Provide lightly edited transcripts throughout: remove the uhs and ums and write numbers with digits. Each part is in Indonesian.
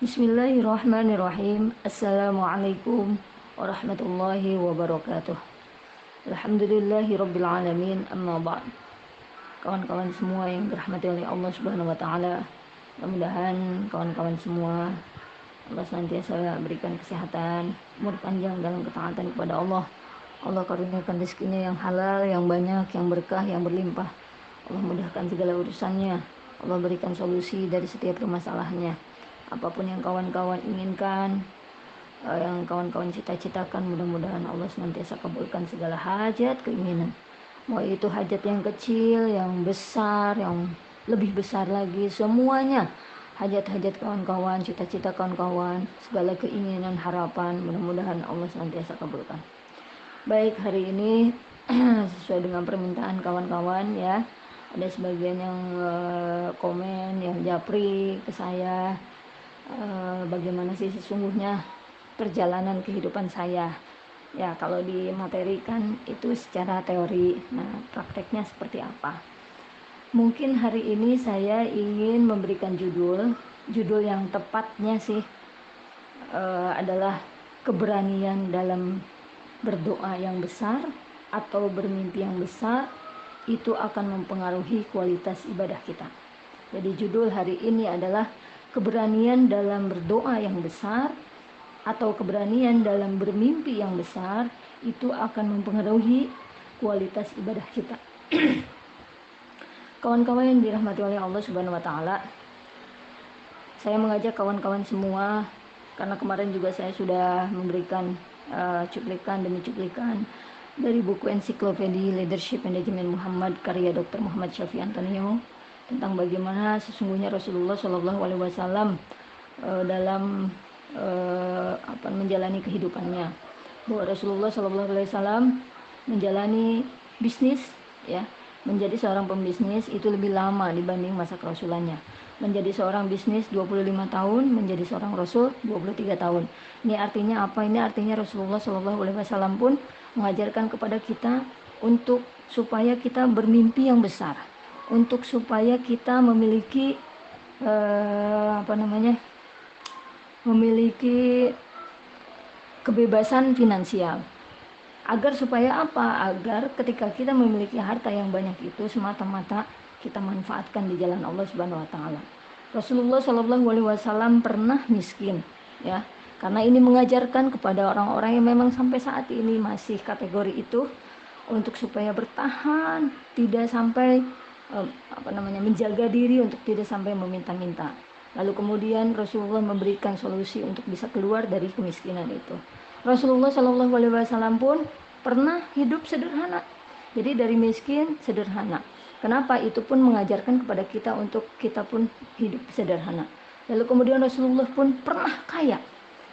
Bismillahirrahmanirrahim. Assalamualaikum warahmatullahi wabarakatuh. Alhamdulillahirabbil alamin. Amma ba'd. Kawan-kawan semua yang dirahmati oleh Allah Subhanahu wa taala, mudah-mudahan kawan-kawan semua Allah senantiasa berikan kesehatan, umur panjang dalam ketaatan kepada Allah. Allah karuniakan rezekinya yang halal, yang banyak, yang berkah, yang berlimpah. Allah mudahkan segala urusannya. Allah berikan solusi dari setiap permasalahannya. Apapun yang kawan-kawan inginkan, yang kawan-kawan cita-citakan, mudah-mudahan Allah senantiasa kabulkan segala hajat, keinginan. Mau itu hajat yang kecil, yang besar, yang lebih besar lagi, semuanya. Hajat-hajat kawan-kawan, cita-cita kawan-kawan, segala keinginan, harapan, mudah-mudahan Allah senantiasa kabulkan. Baik, hari ini sesuai dengan permintaan kawan-kawan ya, ada sebagian yang komen, yang japri ke saya, bagaimana sih sesungguhnya perjalanan kehidupan saya. Ya, kalau dimaterikan itu secara teori. Nah, prakteknya seperti apa? Mungkin hari ini saya ingin memberikan judul yang tepatnya sih adalah keberanian dalam berdoa yang besar atau bermimpi yang besar itu akan mempengaruhi kualitas ibadah kita. Jadi judul hari ini adalah keberanian dalam berdoa yang besar atau keberanian dalam bermimpi yang besar itu akan mempengaruhi kualitas ibadah kita. Kawan-kawan yang dirahmati oleh Allah Subhanahu wa taala, saya mengajak kawan-kawan semua, karena kemarin juga saya sudah memberikan cuplikan demi cuplikan dari buku ensiklopedia Leadership Management Muhammad karya Dr. Muhammad Syafi'i Antonio tentang bagaimana sesungguhnya Rasulullah Shallallahu Alaihi Wasallam dalam menjalani kehidupannya. Bahwa Rasulullah Shallallahu Alaihi Wasallam menjalani bisnis, ya, menjadi seorang pembisnis itu lebih lama dibanding masa kerasulannya. Menjadi seorang bisnis 25 tahun, menjadi seorang rasul 23 tahun. Ini artinya apa? Ini artinya Rasulullah Shallallahu Alaihi Wasallam pun mengajarkan kepada kita untuk supaya kita bermimpi yang besar, untuk supaya kita memiliki memiliki kebebasan finansial. Agar supaya apa? Agar ketika kita memiliki harta yang banyak itu semata-mata kita manfaatkan di jalan Allah Subhanahu wa taala. Rasulullah Shallallahu alaihi wasallam pernah miskin, ya. Karena ini mengajarkan kepada orang-orang yang memang sampai saat ini masih kategori itu untuk supaya bertahan, tidak sampai menjaga diri untuk tidak sampai meminta-minta. Lalu kemudian Rasulullah memberikan solusi untuk bisa keluar dari kemiskinan itu. Rasulullah Shallallahu Alaihi Wasallam pun pernah hidup sederhana. Jadi dari miskin sederhana. Kenapa? Itu pun mengajarkan kepada kita untuk kita pun hidup sederhana. Lalu kemudian Rasulullah pun pernah kaya,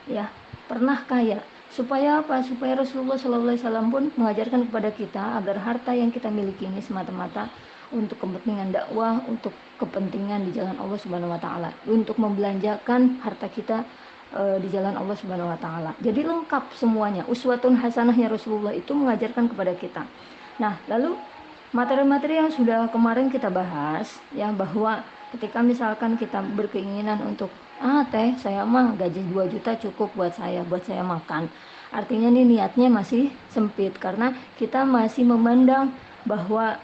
ya, pernah kaya. Supaya apa? Supaya Rasulullah Shallallahu Alaihi Wasallam pun mengajarkan kepada kita agar harta yang kita miliki ini semata-mata untuk kepentingan dakwah, untuk kepentingan di jalan Allah Subhanahu wa taala, untuk membelanjakan harta kita di jalan Allah Subhanahu wa taala. Jadi lengkap semuanya. Uswatun hasanahnya Rasulullah itu mengajarkan kepada kita. Nah, lalu materi-materi yang sudah kemarin kita bahas ya, bahwa ketika misalkan kita berkeinginan untuk teh saya mah gaji 2 juta cukup buat saya makan. Artinya nih niatnya masih sempit karena kita masih memandang bahwa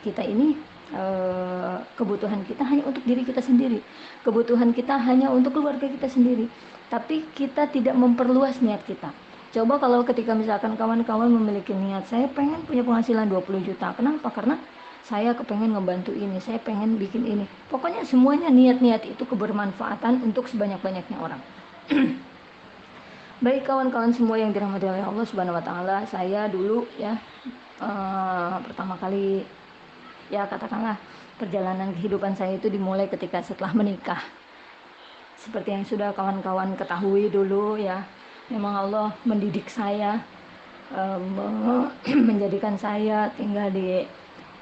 kita ini kebutuhan kita hanya untuk diri kita sendiri, kebutuhan kita hanya untuk keluarga kita sendiri, tapi kita tidak memperluas niat kita. Coba kalau ketika misalkan kawan-kawan memiliki niat, saya pengen punya penghasilan 20 juta, kenapa? Karena saya kepengen ngebantu ini, saya pengen bikin ini, pokoknya semuanya niat-niat itu kebermanfaatan untuk sebanyak-banyaknya orang. Baik kawan-kawan semua yang dirahmati oleh Allah Subhanahu wa taala, saya dulu ya pertama kali, ya katakanlah perjalanan kehidupan saya itu dimulai ketika setelah menikah. Seperti yang sudah kawan-kawan ketahui dulu ya, memang Allah mendidik saya, menjadikan saya tinggal di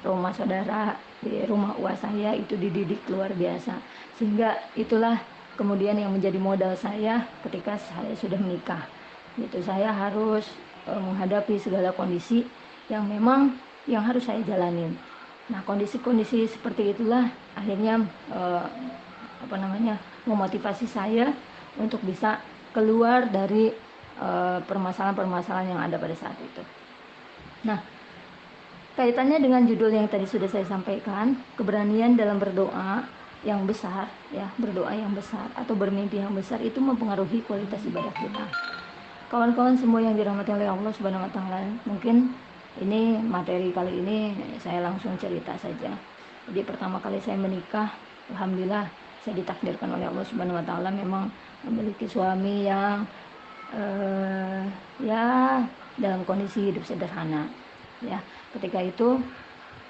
rumah saudara, di rumah uas saya, itu dididik luar biasa. Sehingga itulah kemudian yang menjadi modal saya ketika saya sudah menikah. Itu saya harus menghadapi segala kondisi yang memang yang harus saya jalanin. Nah, kondisi-kondisi seperti itulah akhirnya memotivasi saya untuk bisa keluar dari permasalahan-permasalahan yang ada pada saat itu. Nah, kaitannya dengan judul yang tadi sudah saya sampaikan, keberanian dalam berdoa yang besar, ya, berdoa yang besar atau bermimpi yang besar itu mempengaruhi kualitas ibadah kita. Kawan-kawan semua yang dirahmati oleh Allah Subhanahu wa taala, mungkin ini materi kali ini saya langsung cerita saja. Jadi pertama kali saya menikah, alhamdulillah saya ditakdirkan oleh Allah Subhanahu wa taala memang memiliki suami yang ya dalam kondisi hidup sederhana. Ya, ketika itu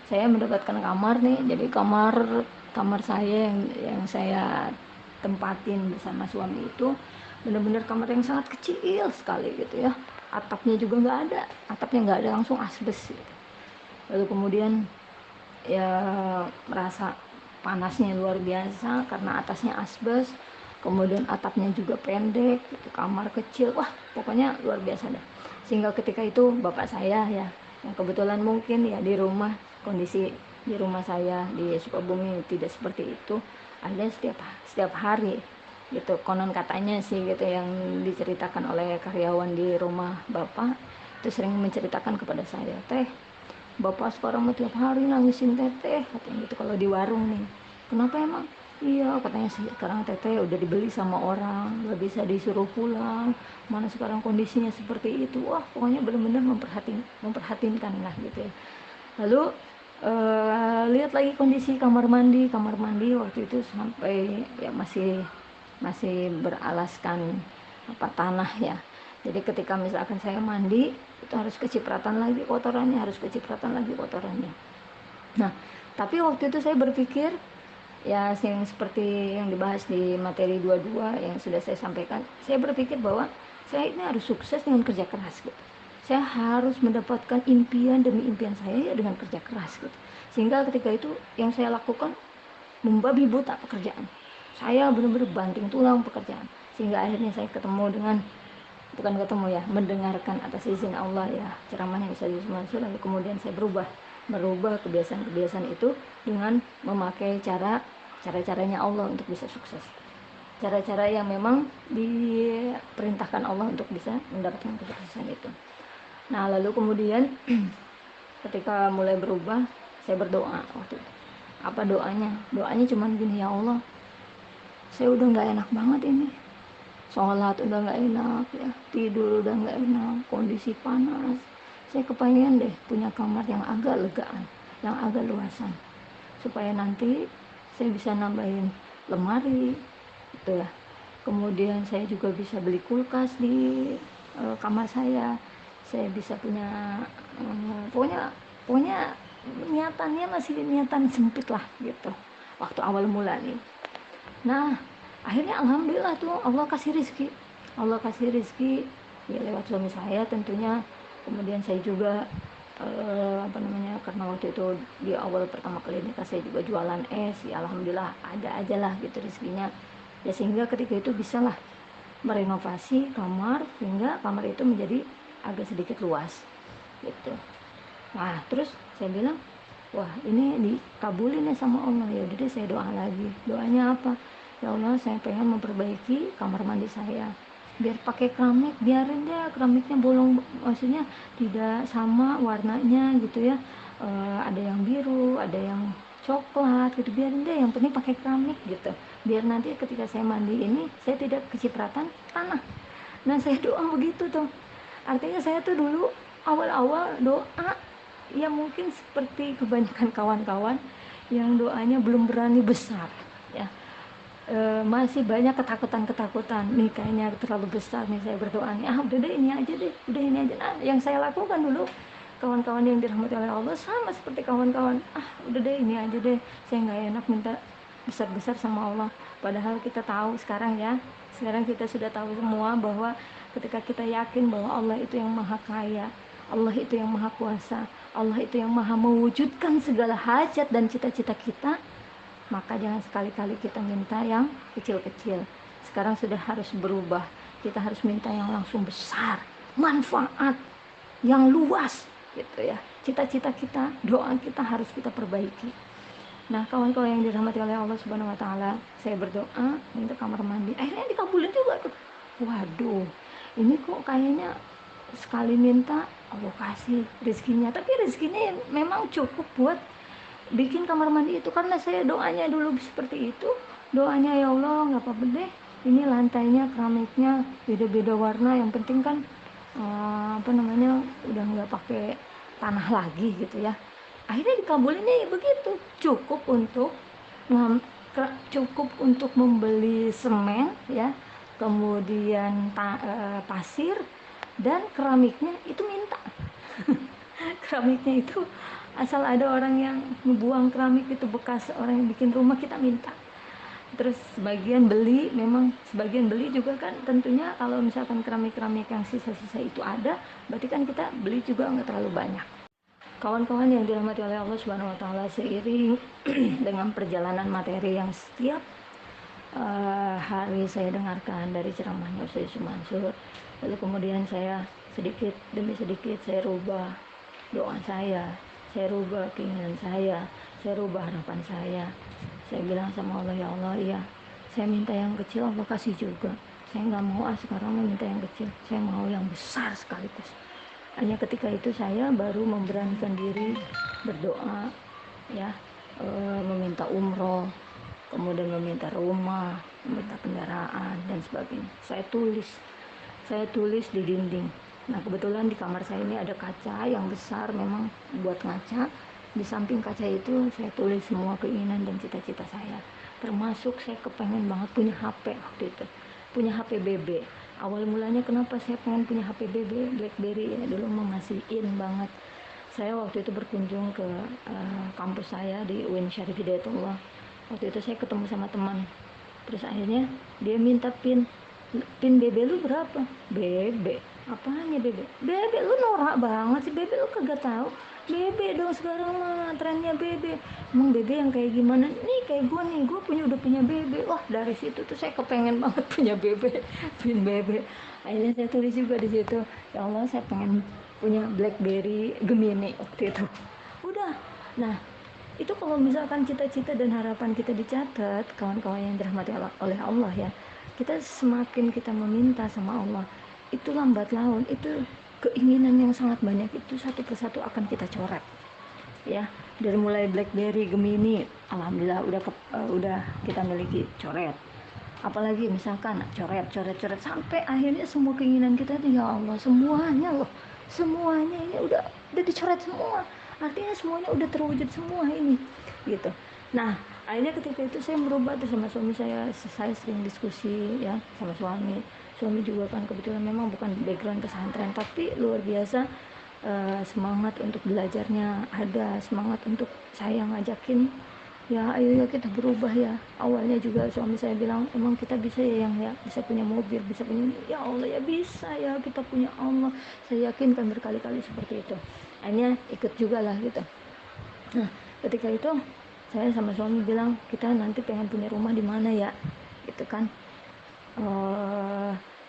saya mendapatkan kamar nih, jadi kamar saya yang saya tempatin bersama suami itu benar-benar kamar yang sangat kecil sekali gitu ya, atapnya juga nggak ada, langsung asbes gitu. Lalu kemudian ya merasa panasnya luar biasa karena atasnya asbes, kemudian atapnya juga pendek gitu, kamar kecil, wah pokoknya luar biasa dah. Sehingga ketika itu bapak saya ya, yang kebetulan mungkin ya di rumah, kondisi di rumah saya di Sukabumi tidak seperti itu, ada setiap hari gitu, konon katanya sih gitu, yang diceritakan oleh karyawan di rumah bapak itu sering menceritakan kepada saya, teh bapak sekarang tiap hari nangisin teteh katanya gitu kalau di warung nih. Kenapa emang? Iya katanya sih, sekarang teteh udah dibeli sama orang, gak bisa disuruh pulang, mana sekarang kondisinya seperti itu. Wah pokoknya benar-benar memperhatinkan lah gitu ya. Lalu lihat lagi kondisi kamar mandi waktu itu sampai ya masih beralaskan tanah ya. Jadi ketika misalkan saya mandi itu harus kecipratan lagi kotorannya. Nah, tapi waktu itu saya berpikir ya, yang seperti yang dibahas di materi 22 yang sudah saya sampaikan, saya berpikir bahwa saya ini harus sukses dengan kerja keras gitu. Saya harus mendapatkan impian demi impian saya ya dengan kerja keras gitu. Sehingga ketika itu yang saya lakukan membabi buta pekerjaan. Saya benar-benar banting tulang pekerjaan. Sehingga akhirnya saya mendengarkan atas izin Allah ya ceramah yang saya Mansur, lalu kemudian saya merubah kebiasaan-kebiasaan itu dengan memakai cara-caranya Allah untuk bisa sukses, cara-cara yang memang diperintahkan Allah untuk bisa mendapatkan kesuksesan itu. Nah lalu kemudian ketika mulai berubah, saya berdoa waktu itu. Apa doanya cuma gini, ya Allah saya udah nggak enak banget ini, sholat udah nggak enak ya, tidur udah nggak enak, kondisi panas. Saya kepengen deh punya kamar yang agak legaan, yang agak luasan, supaya nanti saya bisa nambahin lemari gitu ya. Kemudian saya juga bisa beli kulkas di kamar saya bisa punya pokoknya niatannya masih niatan sempit lah gitu waktu awal mula nih. Nah akhirnya alhamdulillah tuh Allah kasih rezeki ya lewat suami saya tentunya. Kemudian saya juga karena waktu itu di awal pertama kali nikah saya juga jualan es, ya alhamdulillah ada aja lah gitu rezekinya ya, sehingga ketika itu bisalah merenovasi kamar sehingga kamar itu menjadi agak sedikit luas gitu. Nah terus saya bilang, wah ini dikabulin ya sama Allah, ya udah deh saya doa lagi. Doanya apa? Ya Allah saya pengen memperbaiki kamar mandi saya, biar pakai keramik, biarin deh keramiknya bolong, maksudnya tidak sama warnanya gitu ya, ada yang biru, ada yang coklat gitu, biarin deh yang penting pakai keramik gitu, biar nanti ketika saya mandi ini saya tidak kecipratan tanah. Nah saya doa begitu tuh, artinya saya tuh dulu awal-awal doa ya mungkin seperti kebanyakan kawan-kawan yang doanya belum berani besar ya, masih banyak ketakutan nih, kayaknya terlalu besar nih saya berdoa nih, udah deh ini aja. Nah yang saya lakukan dulu, kawan-kawan yang dirahmati oleh Allah sama seperti kawan-kawan, udah deh ini aja deh, saya nggak enak minta besar-besar sama Allah. Padahal kita tahu sekarang kita sudah tahu semua bahwa ketika kita yakin bahwa Allah itu yang maha kaya, Allah itu yang maha kuasa, Allah itu yang maha mewujudkan segala hajat dan cita-cita kita, maka jangan sekali-kali kita minta yang kecil-kecil. Sekarang sudah harus berubah, kita harus minta yang langsung besar, manfaat yang luas gitu ya. Cita-cita kita, doa kita harus kita perbaiki. Nah kawan-kawan yang dirahmati oleh Allah Subhanahu wa taala, saya berdoa minta kamar mandi, akhirnya dikabulin juga. waduh, ini kok kayaknya sekali minta Allah kasih rezekinya, tapi rezekinya memang cukup buat bikin kamar mandi itu, karena saya doanya dulu seperti itu. Doanya, ya Allah nggak apa-apa deh, ini lantainya keramiknya beda-beda warna, yang penting kan apa namanya, udah nggak pakai tanah lagi gitu ya. Akhirnya dikabulin nih begitu, cukup untuk cukup untuk membeli semen ya, kemudian pasir, dan keramiknya itu minta. Keramiknya itu asal ada orang yang ngebuang keramik itu bekas orang yang bikin rumah, kita minta. Terus sebagian beli, memang sebagian beli juga kan, tentunya kalau misalkan keramik-keramik yang sisa-sisa itu ada, berarti kan kita beli juga nggak terlalu banyak. Kawan-kawan yang dirahmati oleh Allah Subhanahu wa taala, seiring dengan perjalanan materi yang setiap hari saya dengarkan dari ceramahnya Ustaz Yusuf Mansur, lalu kemudian saya sedikit demi sedikit saya rubah doa saya rubah keinginan saya rubah harapan saya. Saya bilang sama Allah, ya Allah, iya, saya minta yang kecil Allah kasih juga. Saya nggak mau sekarang minta yang kecil, saya mau yang besar sekaligus. Hanya ketika itu saya baru memberanikan diri berdoa ya, meminta umroh, kemudian meminta rumah, meminta kendaraan dan sebagainya. Saya tulis di dinding. Nah, kebetulan di kamar saya ini ada kaca yang besar, memang buat ngaca. Di samping kaca itu saya tulis semua keinginan dan cita-cita saya, termasuk saya kepengen banget punya HP waktu itu, punya HP BB. Awal mulanya kenapa saya pengen punya HP BB, BlackBerry ya, dulu masih in banget. Saya waktu itu berkunjung ke kampus saya di UIN Syarif Hidayatullah. Waktu itu saya ketemu sama teman, terus akhirnya dia minta pin BB lu berapa? BB apanya BB? BB lu norak banget sih, BB lu kagak tahu. BB dong sekarang mah trennya BB. Emang BB yang kayak gimana? Nih kayak gue nih, gue udah punya BB. Wah, dari situ tuh saya kepengen banget punya BB, pin BB. Akhirnya saya tulis juga di situ, ya Allah saya pengen punya BlackBerry Gemini waktu itu. Udah. Nah, itu kalau misalkan cita-cita dan harapan kita dicatat, kawan-kawan yang dirahmati oleh Allah ya, kita semakin kita meminta sama Allah, itu lambat laun, itu keinginan yang sangat banyak itu satu persatu akan kita coret ya. Dari mulai BlackBerry Gemini, alhamdulillah udah kita miliki, coret. Apalagi misalkan coret sampai akhirnya semua keinginan kita itu, ya Allah, semuanya loh, semuanya ini udah dicoret semua, artinya semuanya udah terwujud semua ini gitu. Nah, akhirnya ketika itu saya merubah tuh sama suami saya sering diskusi ya sama suami juga kan kebetulan memang bukan background pesantren, tapi luar biasa semangat untuk belajarnya ada, semangat untuk saya ngajakin, ya ayo ya kita berubah ya. Awalnya juga suami saya bilang, emang kita bisa ya yang ya bisa punya mobil, bisa punya, ya Allah ya bisa ya, kita punya Allah, saya yakinkan berkali-kali seperti itu. Akhirnya ikut juga lah gitu. Nah, ketika itu saya sama suami bilang, kita nanti pengen punya rumah di mana ya gitu kan,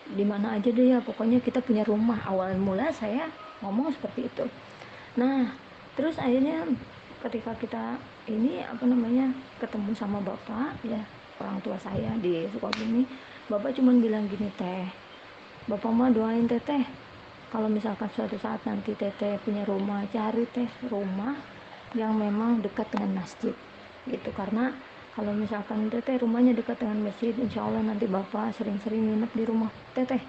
di mana aja deh ya, pokoknya kita punya rumah. Awal mula saya ngomong seperti itu. Nah, terus akhirnya ketika kita ini apa namanya ketemu sama bapak ya, orang tua saya di Sukabumi, bapak cuma bilang gini, teh, bapak mah doain teteh kalau misalkan suatu saat nanti teteh punya rumah, cari teh rumah yang memang dekat dengan masjid gitu, karena kalau misalkan teteh rumahnya dekat dengan masjid, insya Allah nanti bapak sering-sering nginep di rumah teteh.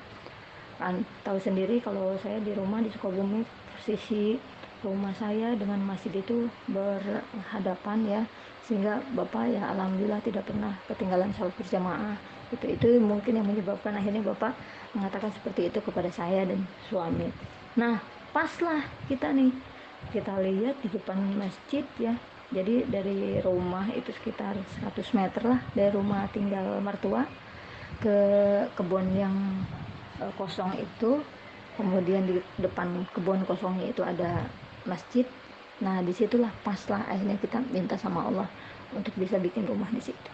Kan tahu sendiri kalau saya di rumah di Sukabumi, posisi rumah saya dengan masjid itu berhadapan ya, sehingga bapak ya alhamdulillah tidak pernah ketinggalan sholat berjamaah. Itu mungkin yang menyebabkan akhirnya bapak mengatakan seperti itu kepada saya dan suami. Nah, paslah kita nih, kita lihat di depan masjid ya, jadi dari rumah itu sekitar 100 meter lah dari rumah tinggal mertua ke kebun yang kosong itu, kemudian di depan kebun kosongnya itu ada masjid. Nah, disitulah paslah akhirnya kita minta sama Allah untuk bisa bikin rumah di situ.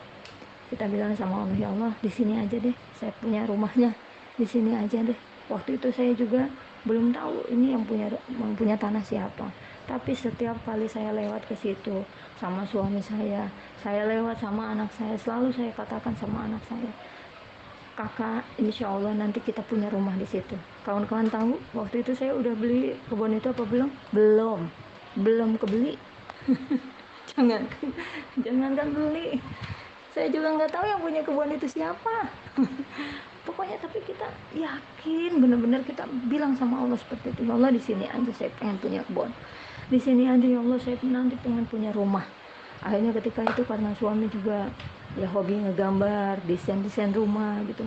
Kita bilang sama Allah, ya Allah di sini aja deh, saya punya rumahnya di sini aja deh. Waktu itu saya juga belum tahu ini yang punya tanah siapa, tapi setiap kali saya lewat ke situ sama suami saya lewat sama anak saya, selalu saya katakan sama anak saya, kakak, insya Allah nanti kita punya rumah di situ. Kawan-kawan tahu waktu itu saya udah beli kebun itu apa belum? Belum kebeli. jangan Jangankan beli, saya juga nggak tahu yang punya kebun itu siapa. Pokoknya tapi kita yakin, benar-benar kita bilang sama Allah seperti itu, ya Allah di sini aja saya pengen punya kebun, di sini aja ya Allah saya nanti pengen punya rumah. Akhirnya ketika itu karena suami juga ya hobi ngegambar, desain rumah gitu,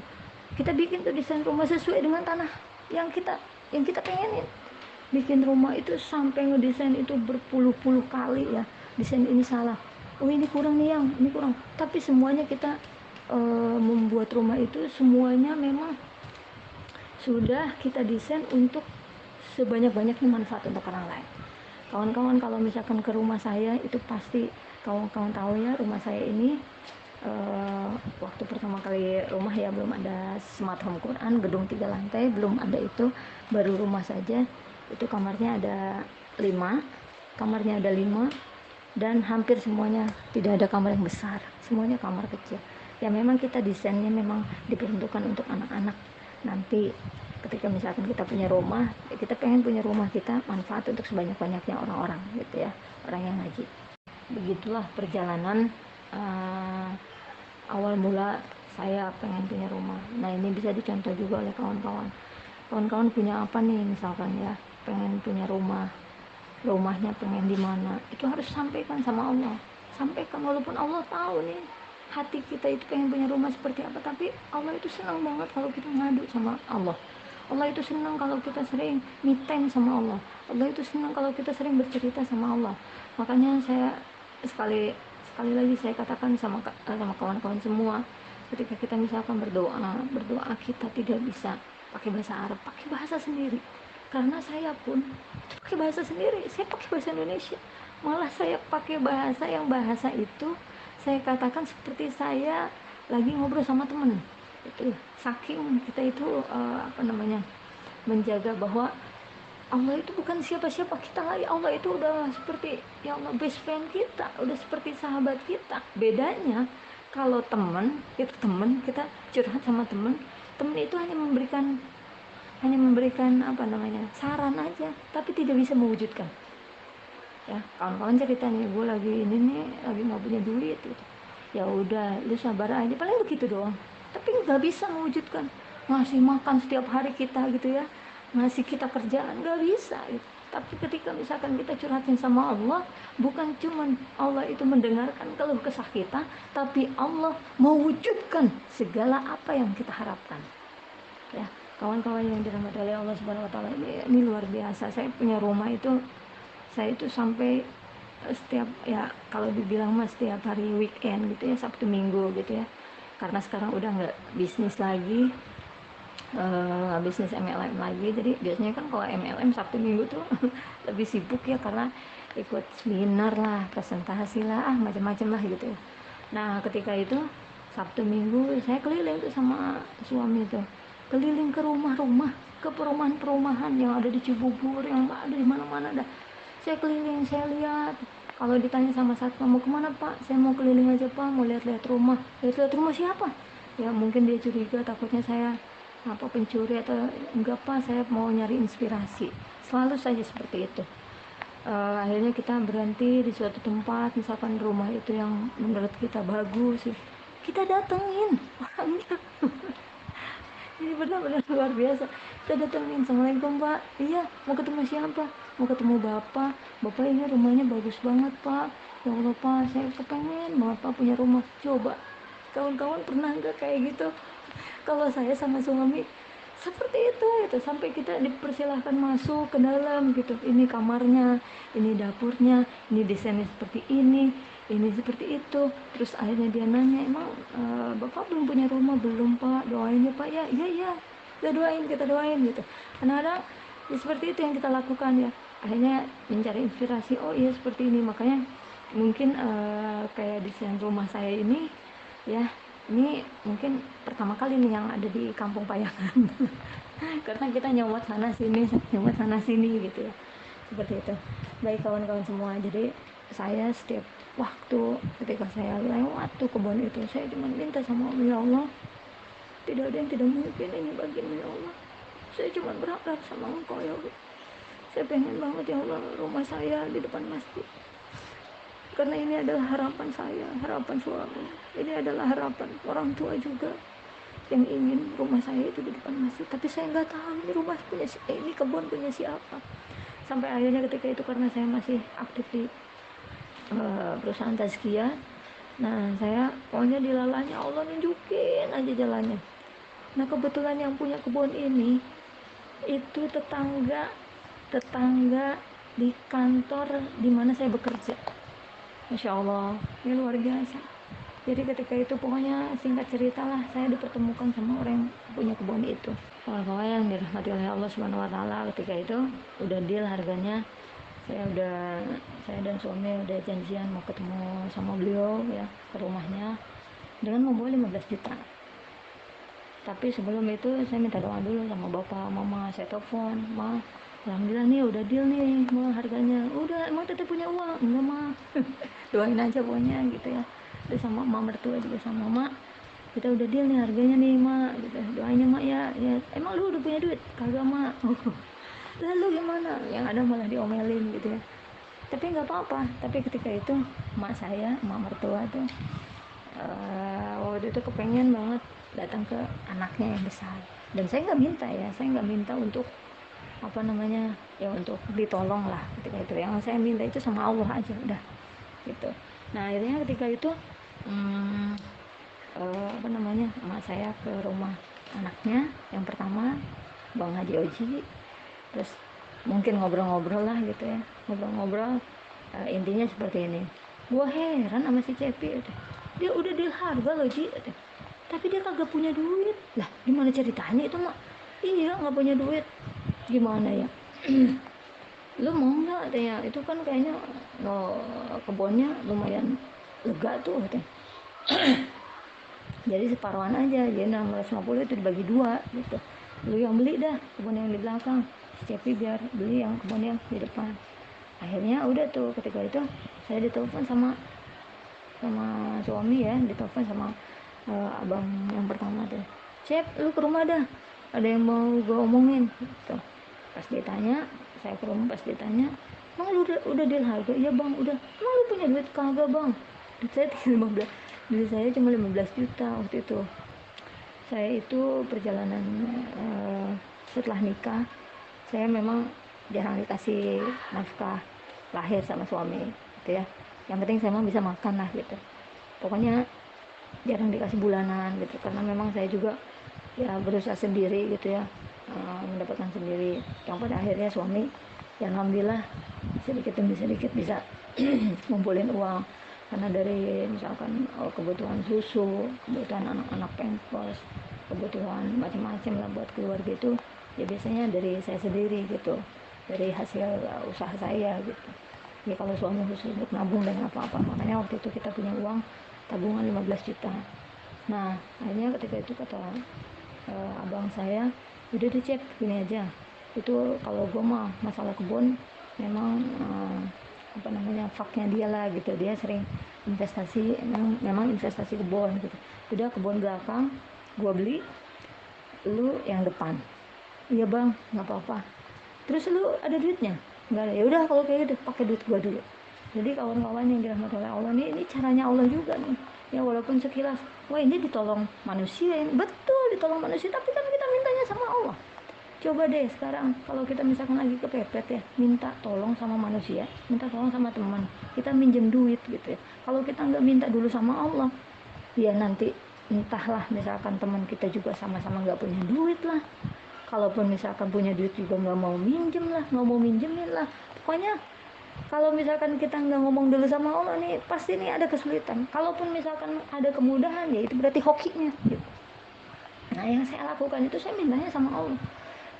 kita bikin tuh desain rumah sesuai dengan tanah yang kita pengenin. Bikin rumah itu sampai ngedesain itu berpuluh-puluh kali ya, desain ini salah, oh ini kurang nih, yang ini kurang, tapi semuanya kita membuat rumah itu semuanya memang sudah kita desain untuk sebanyak-banyaknya manfaat untuk orang lain. Kawan-kawan kalau misalkan ke rumah saya itu pasti kawan-kawan tahu ya, rumah saya ini waktu pertama kali rumah ya belum ada smart home Quran, gedung 3 lantai belum ada, itu baru rumah saja. Itu kamarnya ada 5, dan hampir semuanya tidak ada kamar yang besar, semuanya kamar kecil. Ya memang kita desainnya memang diperuntukkan untuk anak-anak. Nanti ketika misalkan kita punya rumah, ya kita pengen punya rumah kita manfaat untuk sebanyak-banyaknya orang-orang gitu ya, orang yang ngaji. Begitulah perjalanan awal mula saya pengen punya rumah. Nah ini bisa dicontoh juga oleh kawan-kawan. Kawan-kawan punya apa nih, misalkan ya pengen punya rumah, rumahnya pengen di mana, itu harus sampaikan sama Allah. Sampaikan, walaupun Allah tahu nih hati kita itu pengen punya rumah seperti apa, tapi Allah itu senang banget kalau kita ngadu sama Allah. Allah itu senang kalau kita sering me time sama Allah. Allah itu senang kalau kita sering bercerita sama Allah. Makanya saya sekali lagi saya katakan sama kawan-kawan semua, ketika kita misalkan berdoa kita tidak bisa pakai bahasa Arab, pakai bahasa sendiri. Karena saya pun pakai bahasa sendiri, saya pakai bahasa Indonesia, malah saya pakai bahasa itu saya katakan seperti saya lagi ngobrol sama temen. Itu saking kita itu menjaga bahwa Allah itu bukan siapa-siapa kita lagi. Allah itu udah seperti ya Allah best friend kita, udah seperti sahabat kita. Bedanya kalau teman kita curhat sama teman itu hanya memberikan saran aja, tapi tidak bisa mewujudkan. Ya kawan-kawan cerita nih, gue lagi ini nih lagi nggak punya duit gitu. Ya udah lu sabar aja, paling begitu doang, tapi nggak bisa mewujudkan. Ngasih makan setiap hari kita gitu ya, ngasih kita kerjaan, nggak bisa gitu. Tapi ketika misalkan kita curhatin sama Allah, bukan cuma Allah itu mendengarkan keluh kesah kita, tapi Allah mewujudkan segala apa yang kita harapkan. Ya kawan-kawan yang dirahmati oleh Allah Subhanahu Wa Taala, ini luar biasa. Saya punya rumah itu, saya itu sampai setiap ya kalau dibilang mas setiap hari weekend gitu ya, Sabtu Minggu gitu ya, karena sekarang udah nggak bisnis lagi, nggak bisnis MLM lagi, jadi biasanya kan kalau MLM Sabtu Minggu tuh lebih sibuk ya, karena ikut seminar lah, presentasi lah, macam-macam lah gitu ya. Nah ketika itu Sabtu Minggu saya keliling tuh sama suami tuh, keliling ke rumah-rumah, ke perumahan-perumahan yang ada di Cibubur, yang ada di mana-mana dah. Saya keliling, saya lihat. Kalau ditanya sama satpam, mau kemana pak? Saya mau keliling aja pak, mau lihat-lihat rumah. Lihat-lihat rumah siapa? Ya mungkin dia curiga, takutnya saya pencuri atau enggak pak, saya mau nyari inspirasi. Selalu saja seperti itu. Akhirnya kita berhenti di suatu tempat, misalkan rumah itu yang menurut kita bagus, kita datengin orangnya. Ini benar-benar luar biasa. Kita datengin, assalamualaikum pak, iya mau ketemu siapa? Mau ketemu bapak ini rumahnya bagus banget pak, ya Allah pak saya kepengen banget pak punya rumah. Coba kawan-kawan pernah nggak kayak gitu? Kalau saya sama suami seperti itu sampai kita dipersilahkan masuk ke dalam gitu, ini kamarnya, ini dapurnya, ini desainnya seperti ini seperti itu. Terus akhirnya dia nanya, emang bapak belum punya rumah? Belum pak, doain ya pak. Ya iya kita doain gitu. Kadang-kadang ya seperti itu yang kita lakukan ya, akhirnya mencari inspirasi, oh iya seperti ini. Makanya mungkin kayak desain rumah saya ini ya, ini mungkin pertama kali nih yang ada di Kampung Payangan. Karena kita nyomot sana sini gitu ya, seperti itu. Baik kawan-kawan semua, jadi saya setiap waktu ketika saya lewat tuh kebun itu, saya cuma minta sama Allah, ya Allah tidak ada yang tidak mungkin ini bagimu ya Allah. Saya cuma berharap sama Engkau ya Allah. Saya pengen banget ya Allah rumah saya di depan masjid, karena ini adalah harapan saya, harapan suami, ini adalah harapan orang tua juga yang ingin rumah saya itu di depan masjid. Tapi saya nggak tahu ini rumah punya ini kebun punya siapa. Sampai akhirnya ketika itu karena saya masih aktif di perusahaan tazkiyah, nah saya pokoknya dilalanya Allah nunjukin aja jalannya. Nah kebetulan yang punya kebun ini itu tetangga di kantor di mana saya bekerja. Masya Allah, ini luar biasa. Jadi ketika itu pokoknya singkat cerita lah, saya dipertemukan sama orang yang punya kebun itu. Kawan-kawan yang dirahmati oleh Allah Subhanahu Wa Taala, ketika itu udah deal harganya. Saya dan suami udah janjian mau ketemu sama beliau ya ke rumahnya dengan membawa 15 juta. Tapi sebelum itu saya minta doa dulu sama bapak, mama, saya telepon, ma, alhamdulillah nih udah deal nih, ma harganya. Udah, emang teteh punya uang? Enggak ma, doain aja pokoknya gitu ya. Terus sama mama mertua juga sama mama, kita udah deal nih harganya nih ma, gitu. Doainnya ma ya, emang lu udah punya duit? Kagak ma. Lalu gimana? Yang ada malah diomelin gitu ya. Tapi nggak apa-apa. Tapi ketika itu mak mertua tuh waktu itu kepengen banget datang ke anaknya yang besar, dan saya nggak minta untuk apa namanya ya untuk ditolong lah ketika itu. Yang saya minta itu sama Allah aja udah gitu. Nah akhirnya ketika itu apa namanya emak saya ke rumah anaknya yang pertama, Bang Haji Oji, terus mungkin ngobrol-ngobrol lah gitu ya, ngobrol-ngobrol. Intinya seperti ini, gua heran sama si Cepi, dia udah deal harga loh Ji, tapi dia kagak punya duit. Lah gimana ceritanya itu mak? Iya nggak punya duit, gimana ya? Lu mau nggak ya, itu kan kayaknya no, kebunnya lumayan lega tuh katanya. Jadi separuhan aja, jadi 650 itu dibagi dua gitu. Lu yang beli dah kebun yang di belakang, si Cepi biar beli yang kebun yang di depan. Akhirnya udah tuh ketika itu saya ditelepon sama suami ya, ditelepon sama abang yang pertama tuh, Cep lu ke rumah dah, ada yang mau gue omongin gitu. Pas ditanya, saya ke rumah, pas ditanya, emang lu udah deal harga? Iya bang udah. Emang lu punya duit? Kagak bang, duit saya 15, duit saya cuma 15 juta waktu itu. Saya itu perjalanan setelah nikah, saya memang jarang dikasih nafkah lahir sama suami gitu ya. Yang penting saya mah bisa makan lah gitu. Pokoknya jarang dikasih bulanan gitu, karena memang saya juga ya berusaha sendiri gitu ya, mendapatkan sendiri. Yang pada akhirnya suami ya alhamdulillah sedikit demi sedikit bisa ngumpulin uang, karena dari misalkan kebutuhan susu, kebutuhan anak-anak pampers, kebutuhan macam-macam lah buat keluarga itu ya biasanya dari saya sendiri gitu, dari hasil usaha saya gitu ya. Kalau suami khusus untuk nabung dan apa-apa, makanya waktu itu kita punya uang tabungan 15 juta. Nah akhirnya ketika itu kata abang saya, udah dicek gini aja, itu kalau gue mah masalah kebun memang apa namanya faknya dia lah gitu, dia sering investasi, memang investasi kebun gitu. Udah kebun belakang gue beli, lu yang depan. Iya bang nggak apa-apa. Terus lu ada duitnya? Nggak ada. Ya udah kalau kayak gitu pakai duit gua dulu. Jadi kawan-kawan yang dirahmati oleh Allah, ini caranya Allah juga nih ya. Walaupun sekilas wah ini ditolong manusia, ini betul ditolong manusia, tapi kan kita mintanya sama Allah. Coba deh sekarang kalau kita misalkan lagi kepepet ya, minta tolong sama manusia, minta tolong sama teman, kita minjem duit gitu ya. Kalau kita nggak minta dulu sama Allah, ya nanti entahlah misalkan teman kita juga sama-sama nggak punya duit lah. Kalaupun misalkan punya duit juga nggak mau minjem lah, nggak mau minjemin lah. Pokoknya kalau misalkan kita nggak ngomong dulu sama Allah nih, pasti nih ada kesulitan. Kalaupun misalkan ada kemudahan, ya itu berarti hokinya gitu. Nah yang saya lakukan itu saya mintanya sama Allah.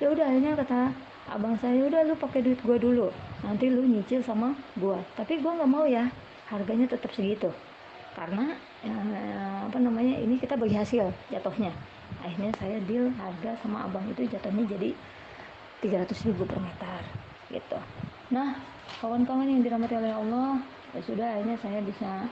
Ya udah akhirnya kata abang saya, udah lu pakai duit gua dulu, nanti lu nyicil sama gua. Tapi gua nggak mau ya harganya tetap segitu, karena apa namanya ini kita bagi hasil jatuhnya. Akhirnya saya deal harga sama abang itu jatuhnya jadi 300.000 per meter gitu. Nah kawan-kawan yang dirahmati oleh Allah, ya sudah akhirnya saya bisa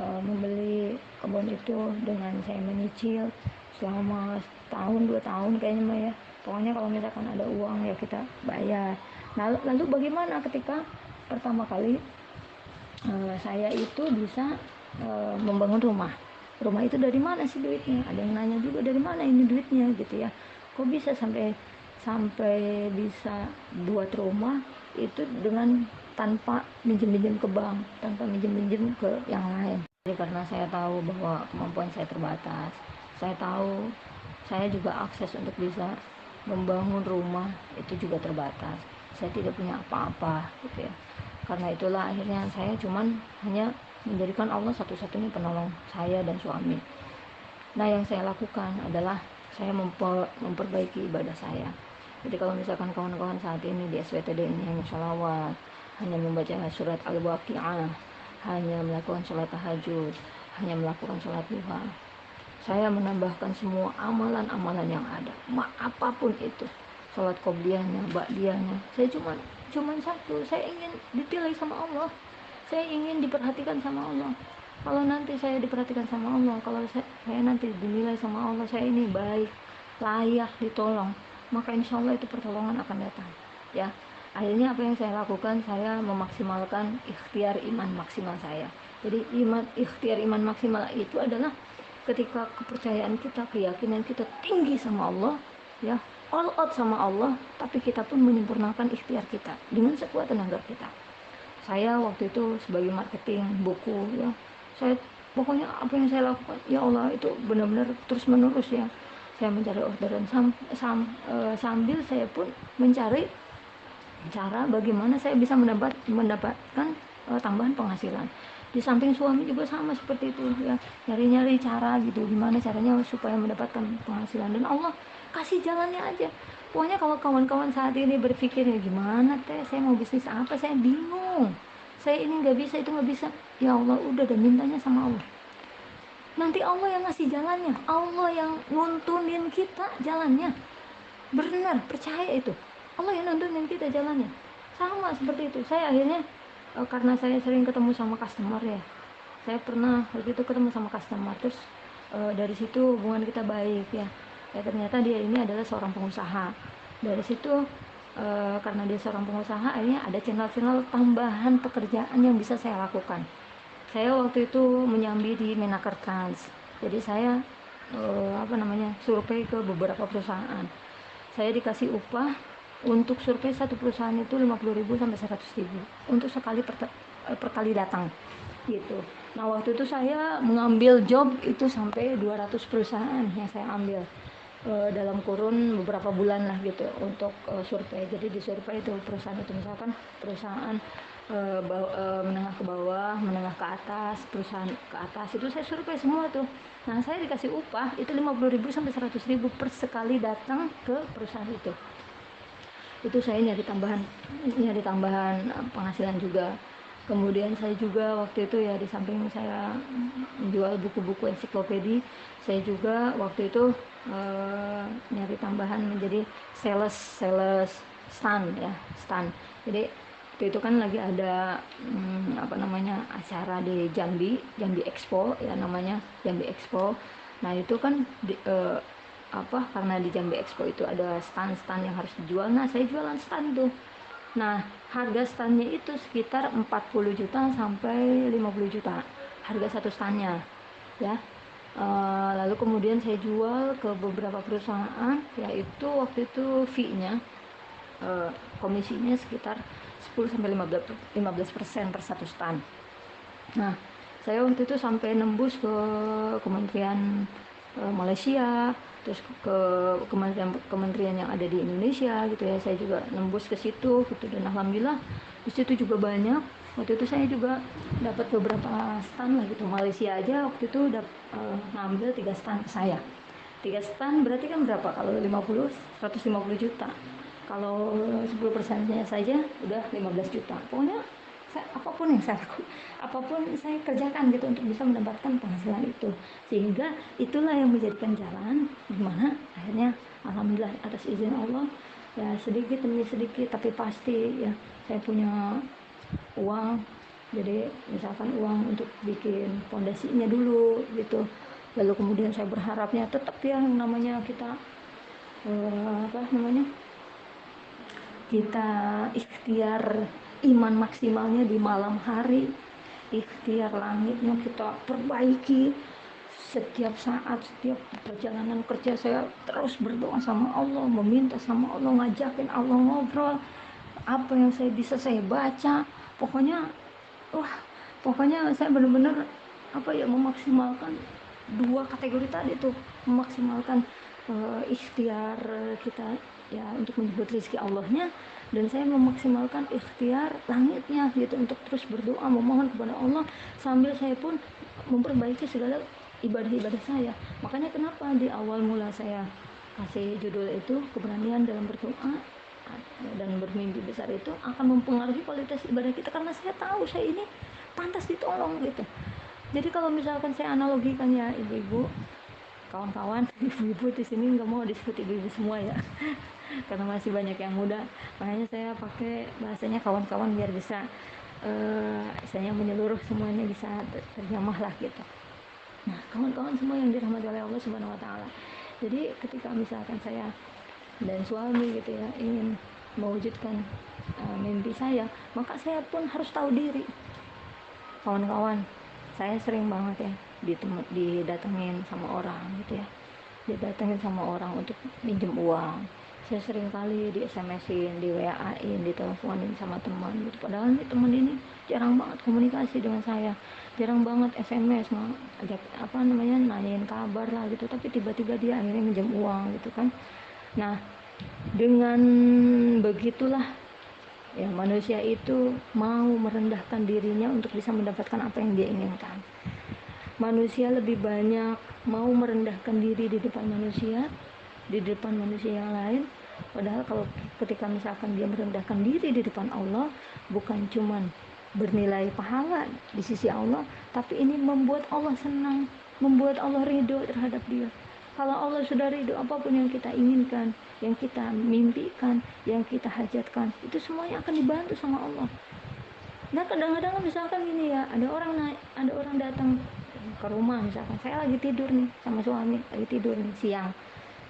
membeli kebun itu dengan saya menyicil selama tahun 2 tahun kayaknya mah ya. Pokoknya kalau misalkan ada uang ya kita bayar. Nah, lalu bagaimana ketika pertama kali saya itu bisa membangun rumah. Rumah itu dari mana sih duitnya? Ada yang nanya juga dari mana ini duitnya gitu ya. Kok bisa sampai sampai bisa buat rumah itu dengan tanpa minjem-minjem ke bank, tanpa minjem-minjem ke yang lain. Jadi karena saya tahu bahwa kemampuan saya terbatas, saya tahu saya juga akses untuk bisa membangun rumah itu juga terbatas. Saya tidak punya apa-apa gitu ya. Karena itulah akhirnya saya cuman hanya menjadikan Allah satu-satunya penolong saya dan suami. Nah, yang saya lakukan adalah saya memperbaiki ibadah saya. Jadi kalau misalkan kawan-kawan saat ini di SWTD ini hanya sholawat, hanya membaca surat Al-Waqi'ah, hanya melakukan sholat tahajud, hanya melakukan sholat duha, saya menambahkan semua amalan-amalan yang ada, apapun itu, sholat qobliyahnya, ba'diyahnya. Saya cuman satu, saya ingin ditilai sama Allah, saya ingin diperhatikan sama Allah. Kalau nanti saya diperhatikan sama Allah, kalau saya nanti dinilai sama Allah, saya ini baik, layak ditolong, maka insya Allah itu pertolongan akan datang ya. Akhirnya apa yang saya lakukan, saya memaksimalkan ikhtiar iman maksimal saya. Jadi ikhtiar iman maksimal itu adalah ketika kepercayaan kita, keyakinan kita tinggi sama Allah ya, all out sama Allah, tapi kita pun menyempurnakan ikhtiar kita dengan sekuat tenaga kita. Saya waktu itu sebagai marketing buku ya, saya pokoknya apa yang saya lakukan ya Allah itu benar-benar terus menerus ya. Saya mencari orderan sambil saya pun mencari cara bagaimana saya bisa mendapatkan tambahan penghasilan. Di samping suami juga sama seperti itu ya, nyari-nyari cara gitu, gimana caranya supaya mendapatkan penghasilan, dan Allah kasih jalannya aja. Pokoknya kalau kawan-kawan saat ini berpikir ya gimana teh, saya mau bisnis apa, saya bingung, saya ini nggak bisa, itu nggak bisa, ya Allah udah, dan mintanya sama Allah. Nanti Allah yang ngasih jalannya, Allah yang nuntunin kita jalannya. Benar, percaya itu. Allah yang nuntunin kita jalannya. Sama seperti itu. Saya akhirnya karena saya sering ketemu sama customer ya. Saya pernah waktu itu ketemu sama customer, terus dari situ hubungan kita baik ya. Ya ternyata dia ini adalah seorang pengusaha. Dari situ karena dia seorang pengusaha, akhirnya ada channel-channel tambahan pekerjaan yang bisa saya lakukan. Saya waktu itu menyambi di Menaker Trans. Jadi saya survei ke beberapa perusahaan. Saya dikasih upah untuk survei satu perusahaan itu 50.000 sampai 100.000 untuk sekali per kali datang gitu. Nah, waktu itu saya mengambil job itu sampai 200 perusahaan yang saya ambil dalam kurun beberapa bulan lah gitu untuk survei. Jadi di survei itu perusahaan itu, misalkan perusahaan menengah ke bawah, menengah ke atas, perusahaan ke atas, itu saya survei semua tuh. Nah, saya dikasih upah itu 50.000 sampai 100.000 per sekali datang ke perusahaan itu. Itu saya nyari tambahan penghasilan juga. Kemudian saya juga waktu itu ya, di samping saya menjual buku-buku ensiklopedi, saya juga waktu itu nyari tambahan menjadi sales stand ya, stand. Jadi waktu itu kan lagi ada acara di Jambi Expo ya, namanya Jambi Expo. Nah itu kan karena di Jambi Expo itu ada stand-stand yang harus dijual. Nah saya jualan stand tuh. Nah harga standnya itu sekitar 40 juta sampai 50 juta harga satu standnya ya. Lalu kemudian saya jual ke beberapa perusahaan, yaitu waktu itu fee-nya komisinya sekitar 10 sampai 15% per satu stand. Nah saya waktu itu sampai nembus ke Kementerian Malaysia, terus ke kementerian yang ada di Indonesia gitu ya. Saya juga nembus ke situ gitu, dan alhamdulillah di situ juga banyak. Waktu itu saya juga dapat beberapa stand lah gitu. Malaysia aja waktu itu ngambil 3 stand ke saya. 3 stand berarti kan berapa? Kalau 150 juta. Kalau 10%-nya saja udah 15 juta. Pokoknya apapun yang saya lakukan, apapun saya kerjakan gitu untuk bisa mendapatkan penghasilan itu, sehingga itulah yang menjadikan jalan dimana akhirnya alhamdulillah atas izin Allah ya, sedikit demi sedikit tapi pasti ya, saya punya uang Jadi misalkan uang untuk bikin pondasinya dulu gitu, lalu kemudian saya berharapnya tetap ya yang namanya kita kita ikhtiar iman maksimalnya di malam hari, ikhtiar langitnya kita perbaiki setiap saat, setiap perjalanan kerja. Saya terus berdoa sama Allah, meminta sama Allah, ngajakin Allah ngobrol, apa yang saya bisa saya baca, pokoknya wah, pokoknya saya benar-benar memaksimalkan dua kategori tadi tuh, memaksimalkan ikhtiar kita ya untuk menyebut rezeki Allahnya, dan saya memaksimalkan ikhtiar langitnya gitu untuk terus berdoa memohon kepada Allah, sambil saya pun memperbaiki segala ibadah-ibadah saya. Makanya kenapa di awal mula saya kasih judul itu keberanian dalam berdoa dan bermimpi besar itu akan mempengaruhi kualitas ibadah kita, karena saya tahu saya ini pantas ditolong gitu. Jadi kalau misalkan saya analogikan ya ibu-ibu, kawan-kawan, ibu-ibu di sini nggak mau disebut ibu-ibu semua ya, karena masih banyak yang muda, makanya saya pakai bahasanya kawan-kawan biar bisa saya menyeluruh, semuanya bisa terjamah lah gitu. Nah, kawan-kawan semua yang dirahmati oleh Allah Subhanahu Wa Taala. Jadi ketika misalkan saya dan suami gitu ya ingin mewujudkan mimpi saya, maka saya pun harus tahu diri. Kawan-kawan, saya sering banget ya didatengin sama orang gitu ya, didatengin sama orang untuk minjem uang. Saya sering kali di SMS-in, di WA-in, diteleponin sama teman gitu. Padahal nih teman ini jarang banget komunikasi dengan saya, jarang banget SMS, ajak nanyain kabar lah gitu. Tapi tiba-tiba dia akhirnya minjem uang gitu kan. Nah, dengan begitulah ya, manusia itu mau merendahkan dirinya untuk bisa mendapatkan apa yang dia inginkan. Manusia lebih banyak mau merendahkan diri di depan manusia, di depan manusia yang lain. Padahal kalau ketika misalkan dia merendahkan diri di depan Allah, bukan cuman bernilai pahala di sisi Allah, tapi ini membuat Allah senang, membuat Allah ridho terhadap dia. Kalau Allah sudah ridho, apapun yang kita inginkan, yang kita mimpikan, yang kita hajatkan, itu semuanya akan dibantu sama Allah. Nah, kadang-kadang misalkan gini ya, ada orang datang ke rumah, misalkan saya lagi tidur nih sama suami, lagi tidur nih siang,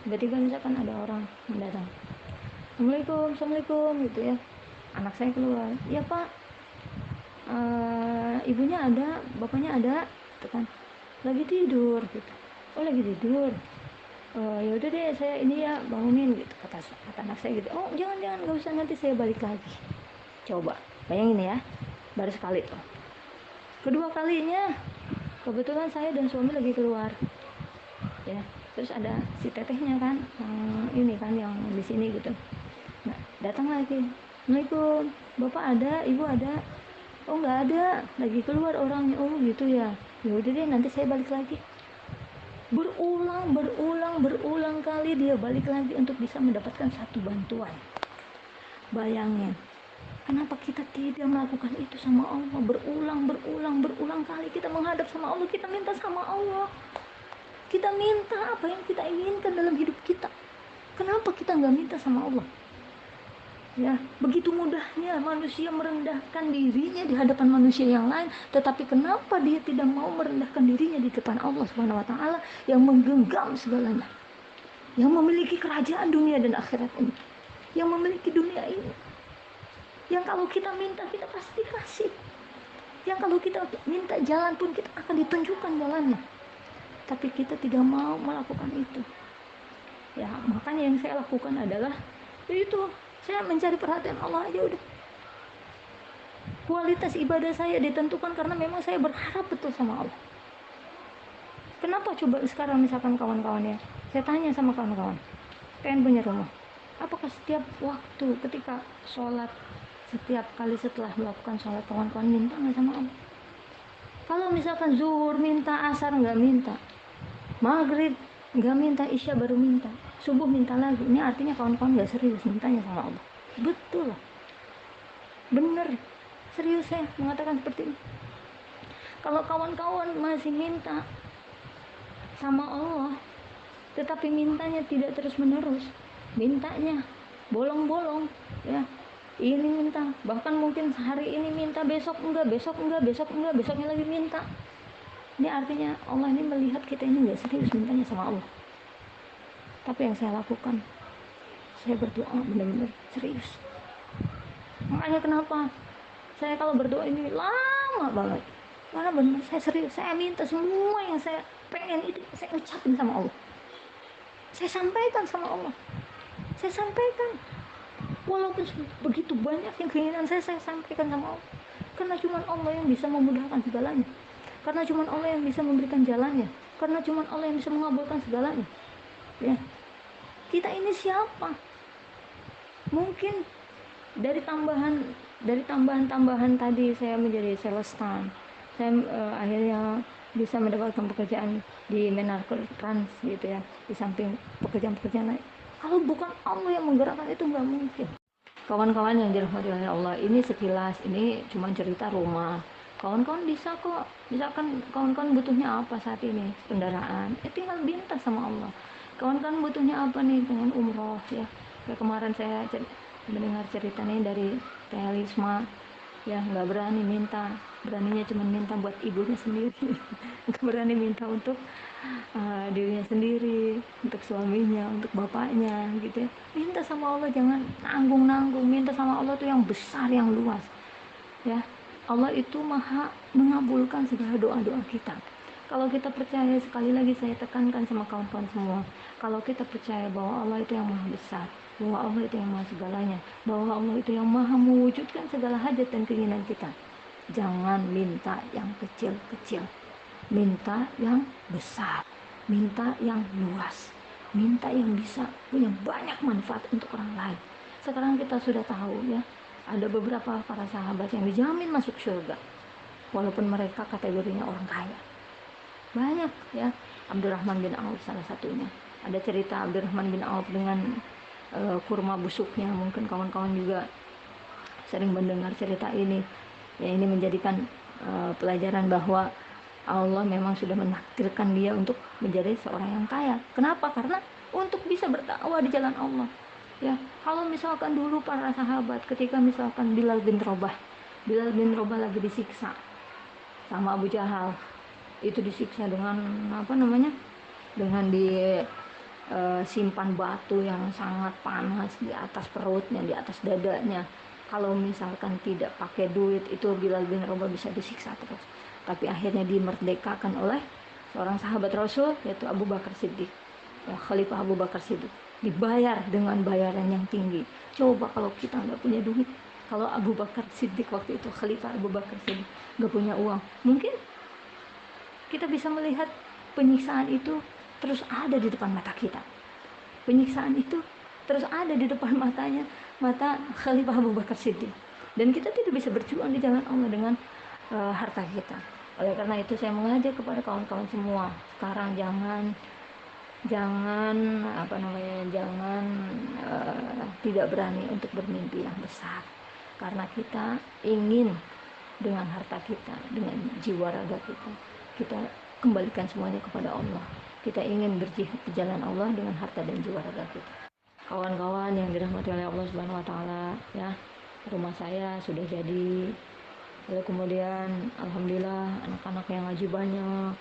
tiba-tiba misalkan ada orang mendatang, Assalamualaikum gitu ya. Anak saya keluar, ya Pak, ibunya ada, bapaknya ada gitu kan, lagi tidur gitu. Oh, lagi tidur. Ya udah deh, saya ini ya bangunin gitu, kata anak saya gitu. Oh, jangan, nggak usah, nanti saya balik lagi. Coba bayangin ya, baru sekali tuh. Kedua kalinya kebetulan saya dan suami lagi keluar ya, terus ada si tetehnya kan, yang di sini gitu. Nah, datang lagi, Assalamualaikum, bapak ada, ibu ada? Oh, nggak ada, lagi keluar orangnya. Oh gitu ya, ya udah deh, nanti saya balik lagi. Berulang kali dia balik lagi untuk bisa mendapatkan satu bantuan. Bayangin, kenapa kita tidak melakukan itu sama Allah? Berulang kali kita menghadap sama Allah, kita minta sama Allah, kita minta apa yang kita inginkan dalam hidup kita. Kenapa kita nggak minta sama Allah? Ya, begitu mudahnya manusia merendahkan dirinya di hadapan manusia yang lain, tetapi kenapa dia tidak mau merendahkan dirinya di depan Allah Subhanahu Wa Taala yang menggenggam segalanya, yang memiliki kerajaan dunia dan akhirat ini, yang memiliki dunia ini, yang kalau kita minta kita pasti kasih, yang kalau kita minta jalan pun kita akan ditunjukkan jalannya, tapi kita tidak mau melakukan itu. Ya, makanya yang saya lakukan adalah itu, saya mencari perhatian Allah aja udah. Kualitas ibadah saya ditentukan karena memang saya berharap betul sama Allah. Kenapa coba sekarang misalkan kawan-kawan ya, saya tanya sama kawan-kawan, pengen punya rumah, apakah setiap waktu ketika sholat, setiap kali setelah melakukan sholat, kawan-kawan minta nggak sama Allah? Kalau misalkan zuhur minta, asar nggak minta, maghrib nggak minta, isya baru minta, subuh minta lagi, ini artinya kawan-kawan nggak serius mintanya sama Allah. Betul lah, bener, serius saya mengatakan seperti ini. Kalau kawan-kawan masih minta sama Allah, tetapi mintanya tidak terus menerus, mintanya bolong-bolong ya, ini minta, bahkan mungkin hari ini minta, besok enggak, besok enggak, besok enggak, besoknya lagi minta. Ini artinya Allah ini melihat kita ini nggak serius mintanya sama Allah. Tapi yang saya lakukan, saya berdoa benar-benar serius. Makanya kenapa saya kalau berdoa ini lama banget, karena benar saya serius, saya minta semua yang saya pengen itu saya ucapin sama Allah, saya sampaikan sama Allah, saya sampaikan. Walaupun begitu banyak yang keinginan saya sampaikan sama Allah. Karena cuma Allah yang bisa memudahkan segalanya. Karena cuma Allah yang bisa memberikan jalannya. Karena cuma Allah yang bisa mengabulkan segalanya. Ya. Kita ini siapa? Mungkin dari tambahan tadi saya menjadi salesman. Saya akhirnya bisa mendapatkan pekerjaan di Menarko Trans gitu ya. Di samping pekerjaan-pekerjaan lain. Kalau bukan Allah yang menggerakkan itu nggak mungkin. Kawan-kawan yang dirahmati oleh Allah, ini sekilas, ini cuma cerita rumah. Kawan-kawan bisa kok, misalkan kawan-kawan butuhnya apa saat ini, kendaraan, tinggal minta sama Allah. Kawan-kawan butuhnya apa nih, pengen umroh ya. Kayak kemarin saya mendengar cerita nih dari Teh Lisma, ya nggak berani minta, beraninya cuma minta buat ibunya sendiri, nggak berani minta untuk dirinya sendiri, untuk suaminya, untuk bapaknya gitu ya. Minta sama Allah, jangan nanggung-nanggung. Minta sama Allah tuh yang besar, yang luas ya. Allah itu maha mengabulkan segala doa-doa kita. Kalau kita percaya, sekali lagi saya tekankan sama kawan-kawan semua, kalau kita percaya bahwa Allah itu yang maha besar, bahwa Allah itu yang maha segalanya, bahwa Allah itu yang maha mewujudkan segala hajat dan keinginan kita, jangan minta yang kecil-kecil, minta yang besar, minta yang luas, minta yang bisa punya banyak manfaat untuk orang lain. Sekarang kita sudah tahu ya, ada beberapa para sahabat yang dijamin masuk surga walaupun mereka kategorinya orang kaya. Banyak ya, Abdurrahman bin Auf salah satunya. Ada cerita Abdurrahman bin Auf dengan kurma busuknya, mungkin kawan-kawan juga sering mendengar cerita ini. Ya, ini menjadikan pelajaran bahwa Allah memang sudah menakdirkan dia untuk menjadi seorang yang kaya. Kenapa? Karena untuk bisa berdakwah di jalan Allah. Ya, kalau misalkan dulu para sahabat ketika misalkan Bilal bin Rabah lagi disiksa sama Abu Jahal, itu disiksa dengan apa namanya? Dengan simpan batu yang sangat panas di atas perutnya, di atas dadanya. Kalau misalkan tidak pakai duit, itu Bilal bin Rabah bisa disiksa terus. Tapi akhirnya dimerdekakan oleh seorang sahabat Rasul, yaitu Abu Bakar Siddiq, ya, Khalifah Abu Bakar Siddiq, dibayar dengan bayaran yang tinggi. Coba kalau kita nggak punya duit, kalau Abu Bakar Siddiq waktu itu, Khalifah Abu Bakar Siddiq, nggak punya uang, mungkin kita bisa melihat penyiksaan itu terus ada di depan mata kita. Penyiksaan itu terus ada di depan mata Khalifah Abu Bakar Siddiq. Dan kita tidak bisa berjuang di jalan Allah dengan harta kita. Oleh karena itu saya mengajak kepada kawan-kawan semua, sekarang jangan tidak berani untuk bermimpi yang besar. Karena kita ingin dengan harta kita, dengan jiwa raga kita kembalikan semuanya kepada Allah. Kita ingin berjihad di jalan Allah dengan harta dan jiwa raga kita. Kawan-kawan yang dirahmati oleh Allah Subhanahu wa taala, ya. Rumah saya sudah jadi. Lalu kemudian alhamdulillah anak-anak yang ngaji banyak.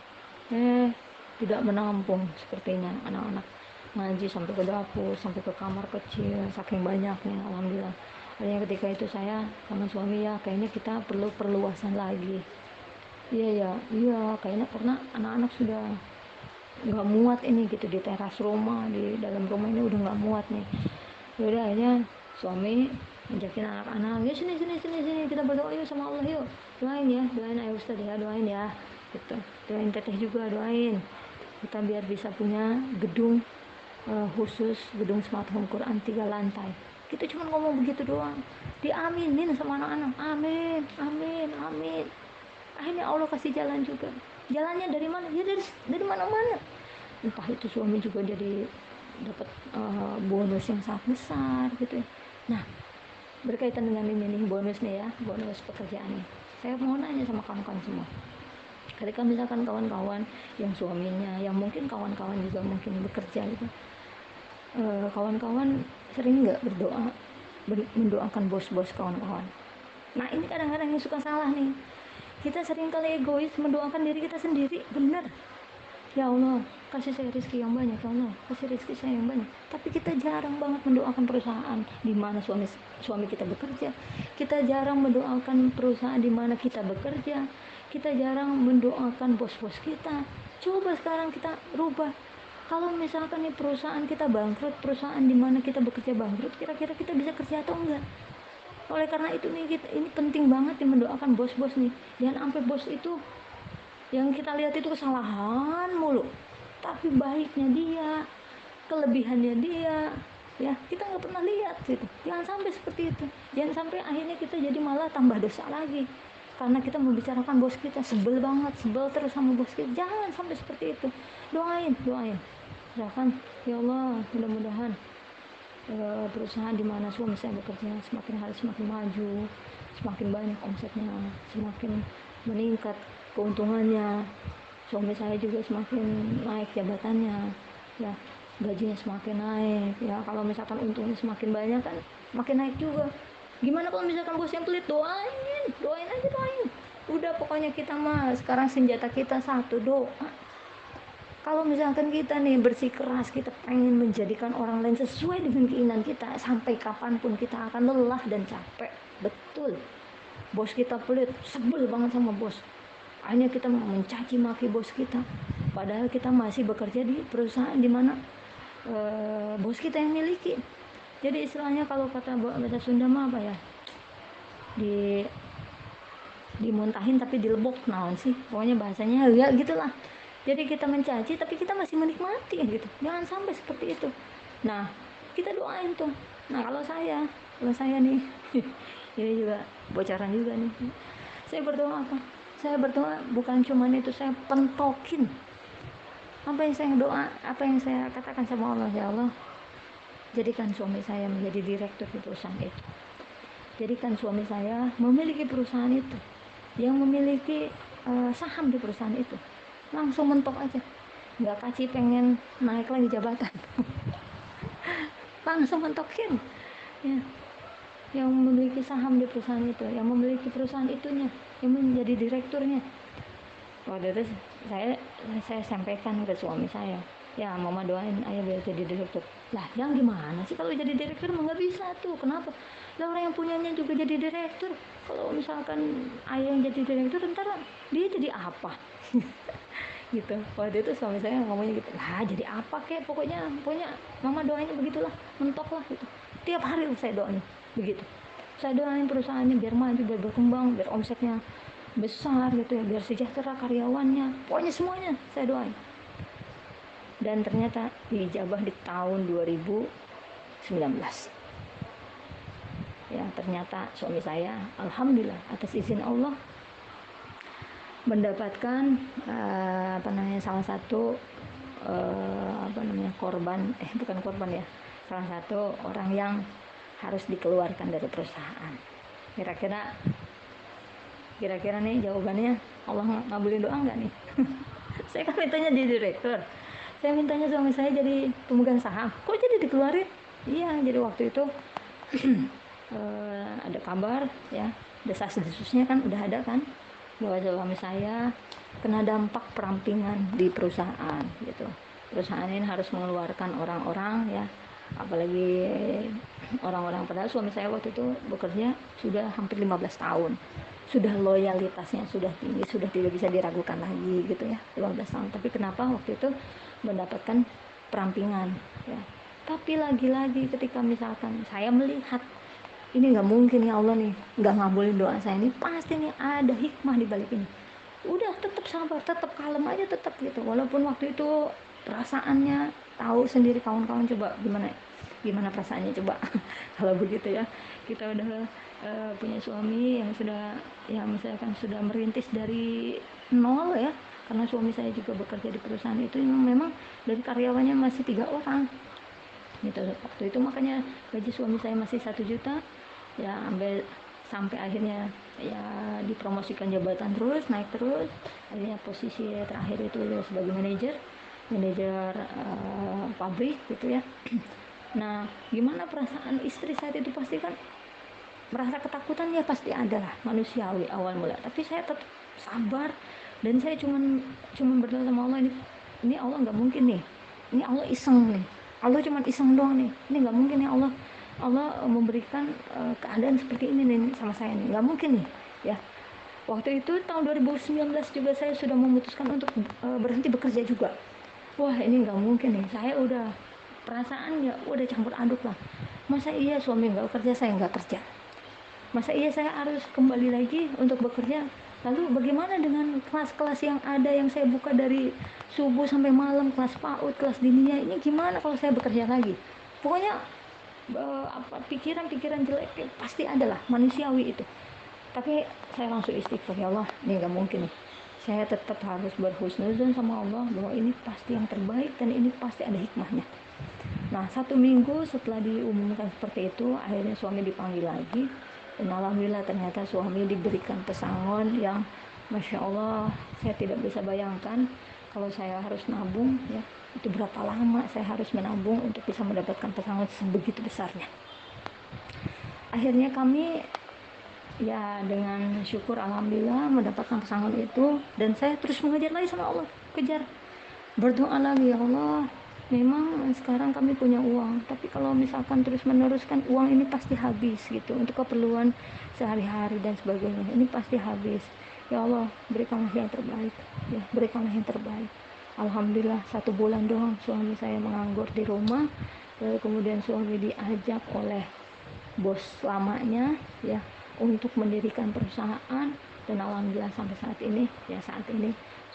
Tidak menampung sepertinya anak-anak ngaji sampai ke dapur, sampai ke kamar kecil, saking banyaknya. Alhamdulillah. Akhirnya ketika itu saya sama suami, ya kayaknya kita perlu perluasan lagi. Iya, kayaknya karena anak-anak sudah nggak muat ini gitu di teras rumah, di dalam rumah ini udah nggak muat nih. Yaudah akhirnya suami ngajakin anak-anak, ya sini kita berdoa yuk sama Allah yuk, doain ayo Ustaz ya, doain ya gitu, doain teteh juga, doain kita biar bisa punya gedung khusus, gedung smart home Quran 3 lantai. Kita cuma ngomong begitu doang, diaminin sama anak-anak, amin amin amin. Akhirnya Allah kasih jalan juga. Jalannya dari mana? Ya dari mana-mana. Entah itu suami juga jadi dapat bonus yang sangat besar gitu ya. Nah, berkaitan dengan ini nih, bonus nih ya, bonus pekerjaan nih. Saya mau nanya sama kawan-kawan semua. Ketika misalkan kawan-kawan yang suaminya, yang mungkin kawan-kawan juga mungkin bekerja gitu, kawan-kawan sering nggak berdoa mendoakan bos-bos kawan-kawan. Nah ini kadang-kadang yang suka salah nih, kita sering kali egois mendoakan diri kita sendiri. Bener, ya Allah kasih saya rezeki yang banyak, ya Allah kasih rezeki saya yang banyak, tapi kita jarang banget mendoakan perusahaan di mana suami kita bekerja, kita jarang mendoakan perusahaan di mana kita bekerja, kita jarang mendoakan bos-bos kita. Coba sekarang kita rubah, kalau misalkan nih perusahaan kita bangkrut, perusahaan di mana kita bekerja bangkrut, kira-kira kita bisa kerja atau enggak? Oleh karena itu nih, ini penting banget nih mendoakan bos-bos nih. Jangan sampai bos itu yang kita lihat itu kesalahan mulu, tapi baiknya dia, kelebihannya dia, ya kita nggak pernah lihat gitu. Jangan sampai seperti itu. Jangan sampai akhirnya kita jadi malah tambah dosa lagi karena kita membicarakan bos kita, sebel banget, sebel terus sama bos kita. Jangan sampai seperti itu. Doain, misalkan ya Allah mudah-mudahan perusahaan di mana suami saya bekerja semakin hari semakin maju, semakin banyak omsetnya, semakin meningkat keuntungannya, suami saya juga semakin naik jabatannya, ya gajinya semakin naik, ya kalau misalkan untungnya semakin banyak kan makin naik juga. Gimana kalau misalkan bos yang pelit? Doain aja, doain. Udah pokoknya kita mah sekarang senjata kita satu, doa. Kalau misalkan kita nih bersikeras, kita pengen menjadikan orang lain sesuai dengan keinginan kita, sampai kapanpun kita akan lelah dan capek. Betul, bos kita pelit, sebel banget sama bos, akhirnya kita mencaci maki bos kita, padahal kita masih bekerja di perusahaan di mana bos kita yang miliki. Jadi istilahnya kalau kata bahasa Sunda mah apa ya, di dimuntahin tapi dilebok, naon sih pokoknya bahasanya ya gitulah. Jadi kita mencaci tapi kita masih menikmati gitu, jangan sampai seperti itu. Nah kita doain tuh. Nah kalau saya nih ini juga bocoran juga nih, saya berdoa apa, saya berdoa bukan cuman itu, saya pentokin apa yang saya doa, apa yang saya katakan sama Allah. Ya Allah, jadikan suami saya menjadi direktur di perusahaan itu, jadikan suami saya memiliki perusahaan itu, yang memiliki saham di perusahaan itu. Langsung mentok aja, nggak kasih pengen naik lagi jabatan langsung mentokin ya, yang memiliki saham di perusahaan itu, yang memiliki perusahaan itunya, yang menjadi direkturnya. Waktu itu saya sampaikan ke suami saya, ya mama doain ayah biar jadi direktur. Lah yang gimana sih kalau jadi direktur mah nggak bisa tuh, kenapa? Lah orang yang punyanya juga jadi direktur, kalau misalkan ayah yang jadi direktur ntar dia jadi apa? Gitu. Waktu itu suami saya ngomongnya gitu, lah jadi apa kek, pokoknya mama doainnya begitulah, mentok lah gitu. Tiap hari saya doain begitu, saya doain perusahaannya biar maju, biar berkembang, biar omsetnya besar gitu ya, biar sejahtera karyawannya, pokoknya semuanya saya doain. Dan ternyata diijabah di tahun 2019 ya. Ternyata suami saya alhamdulillah atas izin Allah mendapatkan salah satu korban, bukan korban ya, salah satu orang yang harus dikeluarkan dari perusahaan. Kira-kira nih jawabannya, Allah ngabulin doa nggak nih? Saya kan mintanya jadi direktur, saya mintanya suami saya jadi pemegang saham, kok jadi dikeluarin? Iya, jadi waktu itu ada kabar ya, desas-desusnya kan udah ada kan, bahwa suami saya kena dampak perampingan di perusahaan gitu. Perusahaan ini harus mengeluarkan orang-orang ya, apalagi orang-orang, padahal suami saya waktu itu bekerja sudah hampir 15 tahun, sudah loyalitasnya sudah tinggi, sudah tidak bisa diragukan lagi gitu ya, 15 tahun. Tapi kenapa waktu itu mendapatkan perampingan ya? Tapi lagi-lagi ketika misalkan saya melihat ini nggak mungkin ya Allah nih nggak ngabulin doa saya, ini pasti nih ada hikmah di balik ini. Udah tetap sabar, tetap kalem aja, tetap gitu, walaupun waktu itu perasaannya tahu sendiri kawan-kawan. Coba gimana perasaannya coba kalau begitu ya, kita udah punya suami yang sudah, ya misalkan sudah merintis dari nol ya, karena suami saya juga bekerja di perusahaan itu yang memang dari karyawannya masih 3 orang gitu. Waktu itu makanya gaji suami saya masih 1 juta ya, sampai akhirnya ya dipromosikan jabatan terus, naik terus, akhirnya posisi terakhir itu sebagai manajer pabrik gitu ya. Nah, gimana perasaan istri saat itu? Pasti kan merasa ketakutan, ya pasti ada lah, manusiawi awal mula. Tapi saya tetap sabar, dan saya cuman berdoa sama Allah, ini Allah nggak mungkin nih, ini Allah iseng nih, Allah cuman iseng doang nih, ini nggak mungkin nih, Allah memberikan keadaan seperti ini nih sama saya nih, nggak mungkin nih ya. Waktu itu tahun 2019 juga saya sudah memutuskan untuk berhenti bekerja juga. Wah, ini nggak mungkin nih, saya udah perasaan ya udah campur aduk lah. Masa iya suami nggak kerja, saya nggak kerja? Masa iya saya harus kembali lagi untuk bekerja? Lalu bagaimana dengan kelas-kelas yang ada yang saya buka dari subuh sampai malam, kelas PAUD, kelas dinia, ini gimana kalau saya bekerja lagi? Pokoknya pikiran-pikiran jelek pasti ada lah, manusiawi itu. Tapi saya langsung istighfar, ya Allah, ini nggak mungkin nih. Saya tetap harus berhusnuzon sama Allah bahwa ini pasti yang terbaik dan ini pasti ada hikmahnya. Nah, 1 minggu setelah diumumkan seperti itu, akhirnya suami dipanggil lagi. Dan alhamdulillah ternyata suami diberikan pesangon yang Masya Allah, saya tidak bisa bayangkan kalau saya harus nabung ya, itu berapa lama saya harus menabung untuk bisa mendapatkan pesangon sebegitu besarnya. Akhirnya kami ya dengan syukur alhamdulillah mendapatkan pesangon itu, dan saya terus mengejar lagi sama Allah, kejar, berdoa lagi, ya Allah, memang sekarang kami punya uang, tapi kalau misalkan terus meneruskan uang ini pasti habis gitu untuk keperluan sehari-hari dan sebagainya, ini pasti habis. Ya Allah, berikanlah yang terbaik, ya berikanlah yang terbaik. Alhamdulillah 1 bulan doang suami saya menganggur di rumah, lalu kemudian suami diajak oleh bos lamanya ya untuk mendirikan perusahaan, dan alhamdulillah sampai saat ini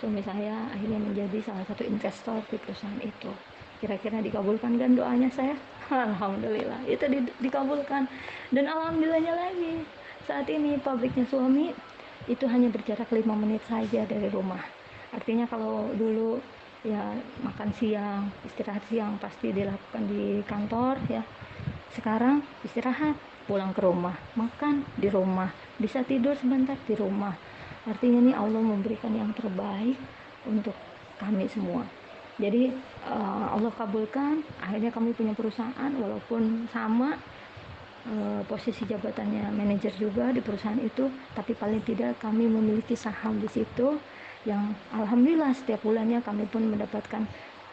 suami saya akhirnya menjadi salah satu investor di perusahaan itu. Kira-kira dikabulkan kan doanya saya? Alhamdulillah itu dikabulkan. Dan alhamdulillahnya lagi, saat ini pabriknya suami itu hanya berjarak 5 menit saja dari rumah. Artinya kalau dulu ya makan siang, istirahat siang pasti dilakukan di kantor ya, sekarang istirahat, pulang ke rumah, makan di rumah, bisa tidur sebentar di rumah. Artinya ini Allah memberikan yang terbaik untuk kami semua. Jadi Allah kabulkan, akhirnya kami punya perusahaan, walaupun sama posisi jabatannya manajer juga di perusahaan itu, tapi paling tidak kami memiliki saham di situ yang alhamdulillah setiap bulannya kami pun mendapatkan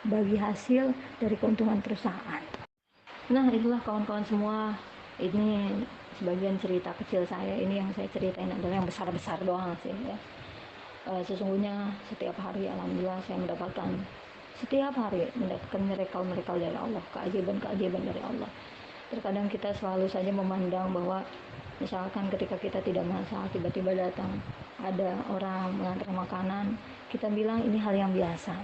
bagi hasil dari keuntungan perusahaan. Nah, itulah kawan-kawan semua, ini sebagian cerita kecil saya. Ini yang saya ceritain adalah yang besar-besar doang sih ya. Sesungguhnya setiap hari alhamdulillah saya setiap hari mendapatkan miracle dari Allah, keajaiban dari Allah. Terkadang kita selalu saja memandang bahwa misalkan ketika kita tidak masak, tiba-tiba datang ada orang mengantar makanan, kita bilang ini hal yang biasa.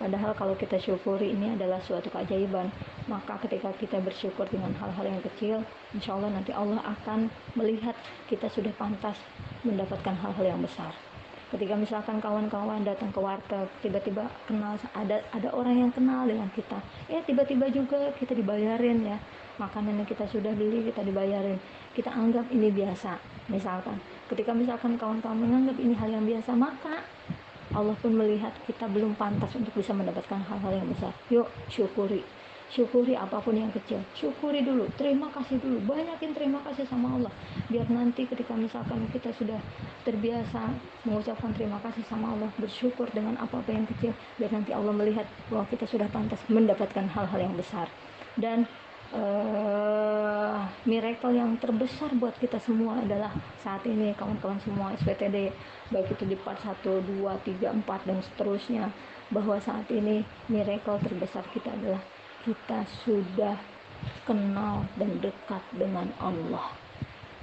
Padahal kalau kita syukuri ini adalah suatu keajaiban, maka ketika kita bersyukur dengan hal-hal yang kecil, insya Allah nanti Allah akan melihat kita sudah pantas mendapatkan hal-hal yang besar. Ketika misalkan kawan-kawan datang ke warteg, tiba-tiba kenal, ada orang yang kenal dengan kita, tiba-tiba juga kita dibayarin ya, makanan yang kita sudah beli kita dibayarin, kita anggap ini biasa. Misalkan ketika kawan-kawan menganggap ini hal yang biasa, maka Allah pun melihat kita belum pantas untuk bisa mendapatkan hal-hal yang besar. Yuk syukuri apapun yang kecil, syukuri dulu, terima kasih dulu, banyakin terima kasih sama Allah, biar nanti ketika misalkan kita sudah terbiasa mengucapkan terima kasih sama Allah, bersyukur dengan apa-apa yang kecil, biar nanti Allah melihat bahwa kita sudah pantas mendapatkan hal-hal yang besar. Dan miracle yang terbesar buat kita semua adalah saat ini kawan-kawan semua SPTD, baik itu di part 1, 2, 3, 4 dan seterusnya, bahwa saat ini miracle terbesar kita adalah kita sudah kenal dan dekat dengan Allah,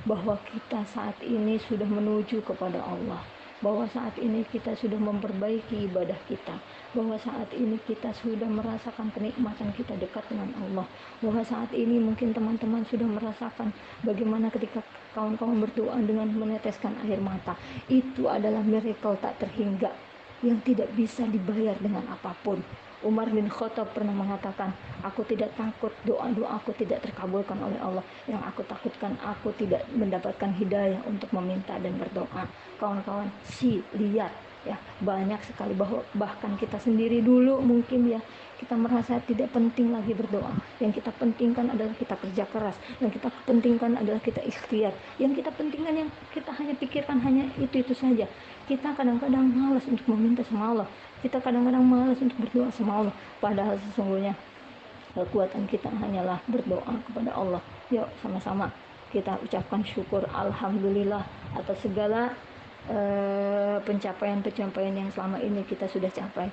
bahwa kita saat ini sudah menuju kepada Allah, bahwa saat ini kita sudah memperbaiki ibadah kita, bahwa saat ini kita sudah merasakan kenikmatan kita dekat dengan Allah, bahwa saat ini mungkin teman-teman sudah merasakan bagaimana ketika kawan-kawan berdoa dengan meneteskan air mata. Itu adalah miracle tak terhingga yang tidak bisa dibayar dengan apapun. Umar bin Khattab pernah mengatakan, aku tidak takut doa-doa aku tidak terkabulkan oleh Allah. Yang aku takutkan aku tidak mendapatkan hidayah untuk meminta dan berdoa. Kawan-kawan, lihat ya. Banyak sekali, bahkan kita sendiri dulu mungkin ya, kita merasa tidak penting lagi berdoa. Yang kita pentingkan adalah kita kerja keras, yang kita pentingkan adalah kita ikhtiar, yang kita pentingkan, yang kita hanya pikirkan hanya itu saja. Kita kadang-kadang malas untuk meminta sama Allah, kita kadang-kadang malas untuk berdoa sama Allah, padahal sesungguhnya kekuatan kita hanyalah berdoa kepada Allah. Yuk sama-sama kita ucapkan syukur alhamdulillah atas segala pencapaian-pencapaian yang selama ini kita sudah capai.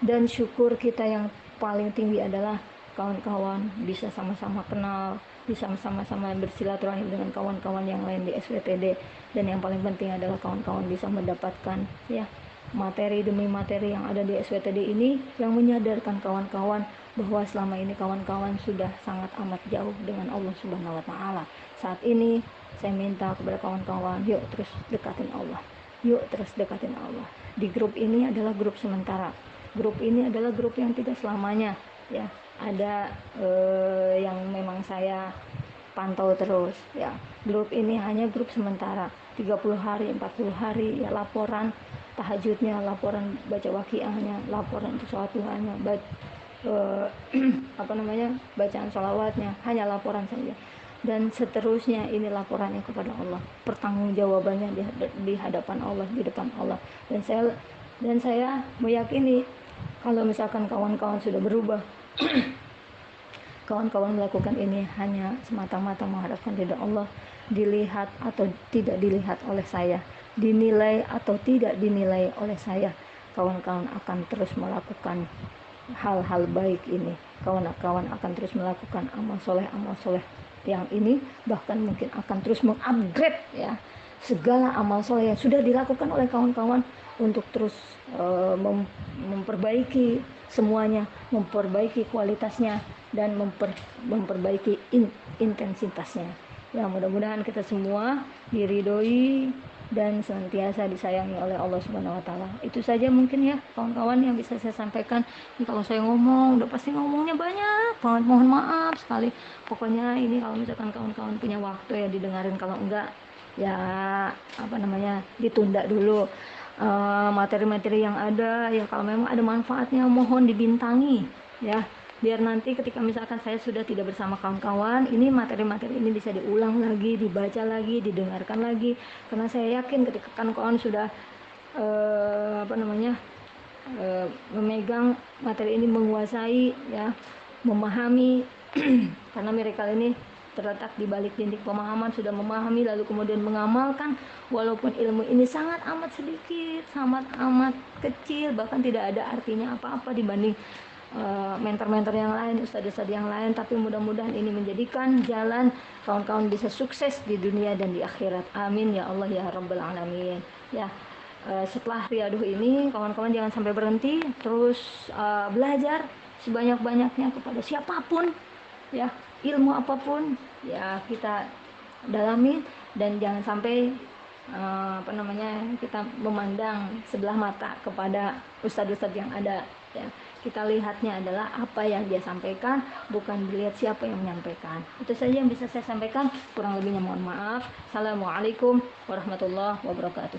Dan syukur kita yang paling tinggi adalah kawan-kawan bisa sama-sama kenal, bisa sama-sama bersilaturahim dengan kawan-kawan yang lain di SWTD, dan yang paling penting adalah kawan-kawan bisa mendapatkan ya materi demi materi yang ada di SWTD ini, yang menyadarkan kawan-kawan bahwa selama ini kawan-kawan sudah sangat amat jauh dengan Allah Subhanahu wa Ta'ala. Saat ini saya minta kepada kawan-kawan, yuk terus dekatin Allah, yuk terus dekatin Allah. Di grup ini adalah grup sementara, grup ini adalah grup yang tidak selamanya ya. Ada yang memang saya pantau terus ya. Grup ini hanya grup sementara, 30 hari, 40 hari ya, laporan tahajudnya, laporan baca waqiahnya, laporan untuk sholat duhanya, bacaan sholawatnya, hanya laporan saja. Dan seterusnya ini laporannya kepada Allah, pertanggungjawabannya di hadapan Allah, di depan Allah. Dan saya meyakini kalau misalkan kawan-kawan sudah berubah, kawan-kawan melakukan ini hanya semata-mata mengharapkan ridha Allah, dilihat atau tidak dilihat oleh saya, dinilai atau tidak dinilai oleh saya, kawan-kawan akan terus melakukan hal-hal baik ini. Kawan-kawan akan terus melakukan amal soleh yang ini, bahkan mungkin akan terus mengupgrade ya segala amal soleh yang sudah dilakukan oleh kawan-kawan untuk terus memperbaiki semuanya, memperbaiki kualitasnya, dan memperbaiki intensitasnya. Ya, mudah-mudahan kita semua diridhoi dan senantiasa disayangi oleh Allah Subhanahu wa Ta'ala. Itu saja mungkin ya kawan-kawan yang bisa saya sampaikan. Kalau saya ngomong udah pasti ngomongnya banyak banget, mohon maaf sekali. Pokoknya ini kalau misalkan kawan-kawan punya waktu ya didengarin, kalau enggak ya ditunda dulu materi-materi yang ada ya. Kalau memang ada manfaatnya mohon dibintangi ya, biar nanti ketika misalkan saya sudah tidak bersama kawan-kawan, ini materi-materi ini bisa diulang lagi, dibaca lagi, didengarkan lagi. Karena saya yakin ketika kawan-kawan sudah memegang materi ini, menguasai ya, memahami karena miracle ini terletak di balik dinding pemahaman, sudah memahami lalu kemudian mengamalkan, walaupun ilmu ini sangat amat sedikit, sangat amat kecil, bahkan tidak ada artinya apa-apa dibanding mentor-mentor yang lain, ustadz-ustadz yang lain, tapi mudah-mudahan ini menjadikan jalan kawan-kawan bisa sukses di dunia dan di akhirat. Amin ya Allah ya Rabbal Alamin ya. Setelah riaduh ini kawan-kawan jangan sampai berhenti, terus belajar sebanyak-banyaknya kepada siapapun ya, ilmu apapun ya kita dalami, dan jangan sampai kita memandang sebelah mata kepada ustadz-ustadz yang ada ya. Kita lihatnya adalah apa yang dia sampaikan, bukan dilihat siapa yang menyampaikan. Itu saja yang bisa saya sampaikan, kurang lebihnya mohon maaf. Assalamualaikum warahmatullahi wabarakatuh.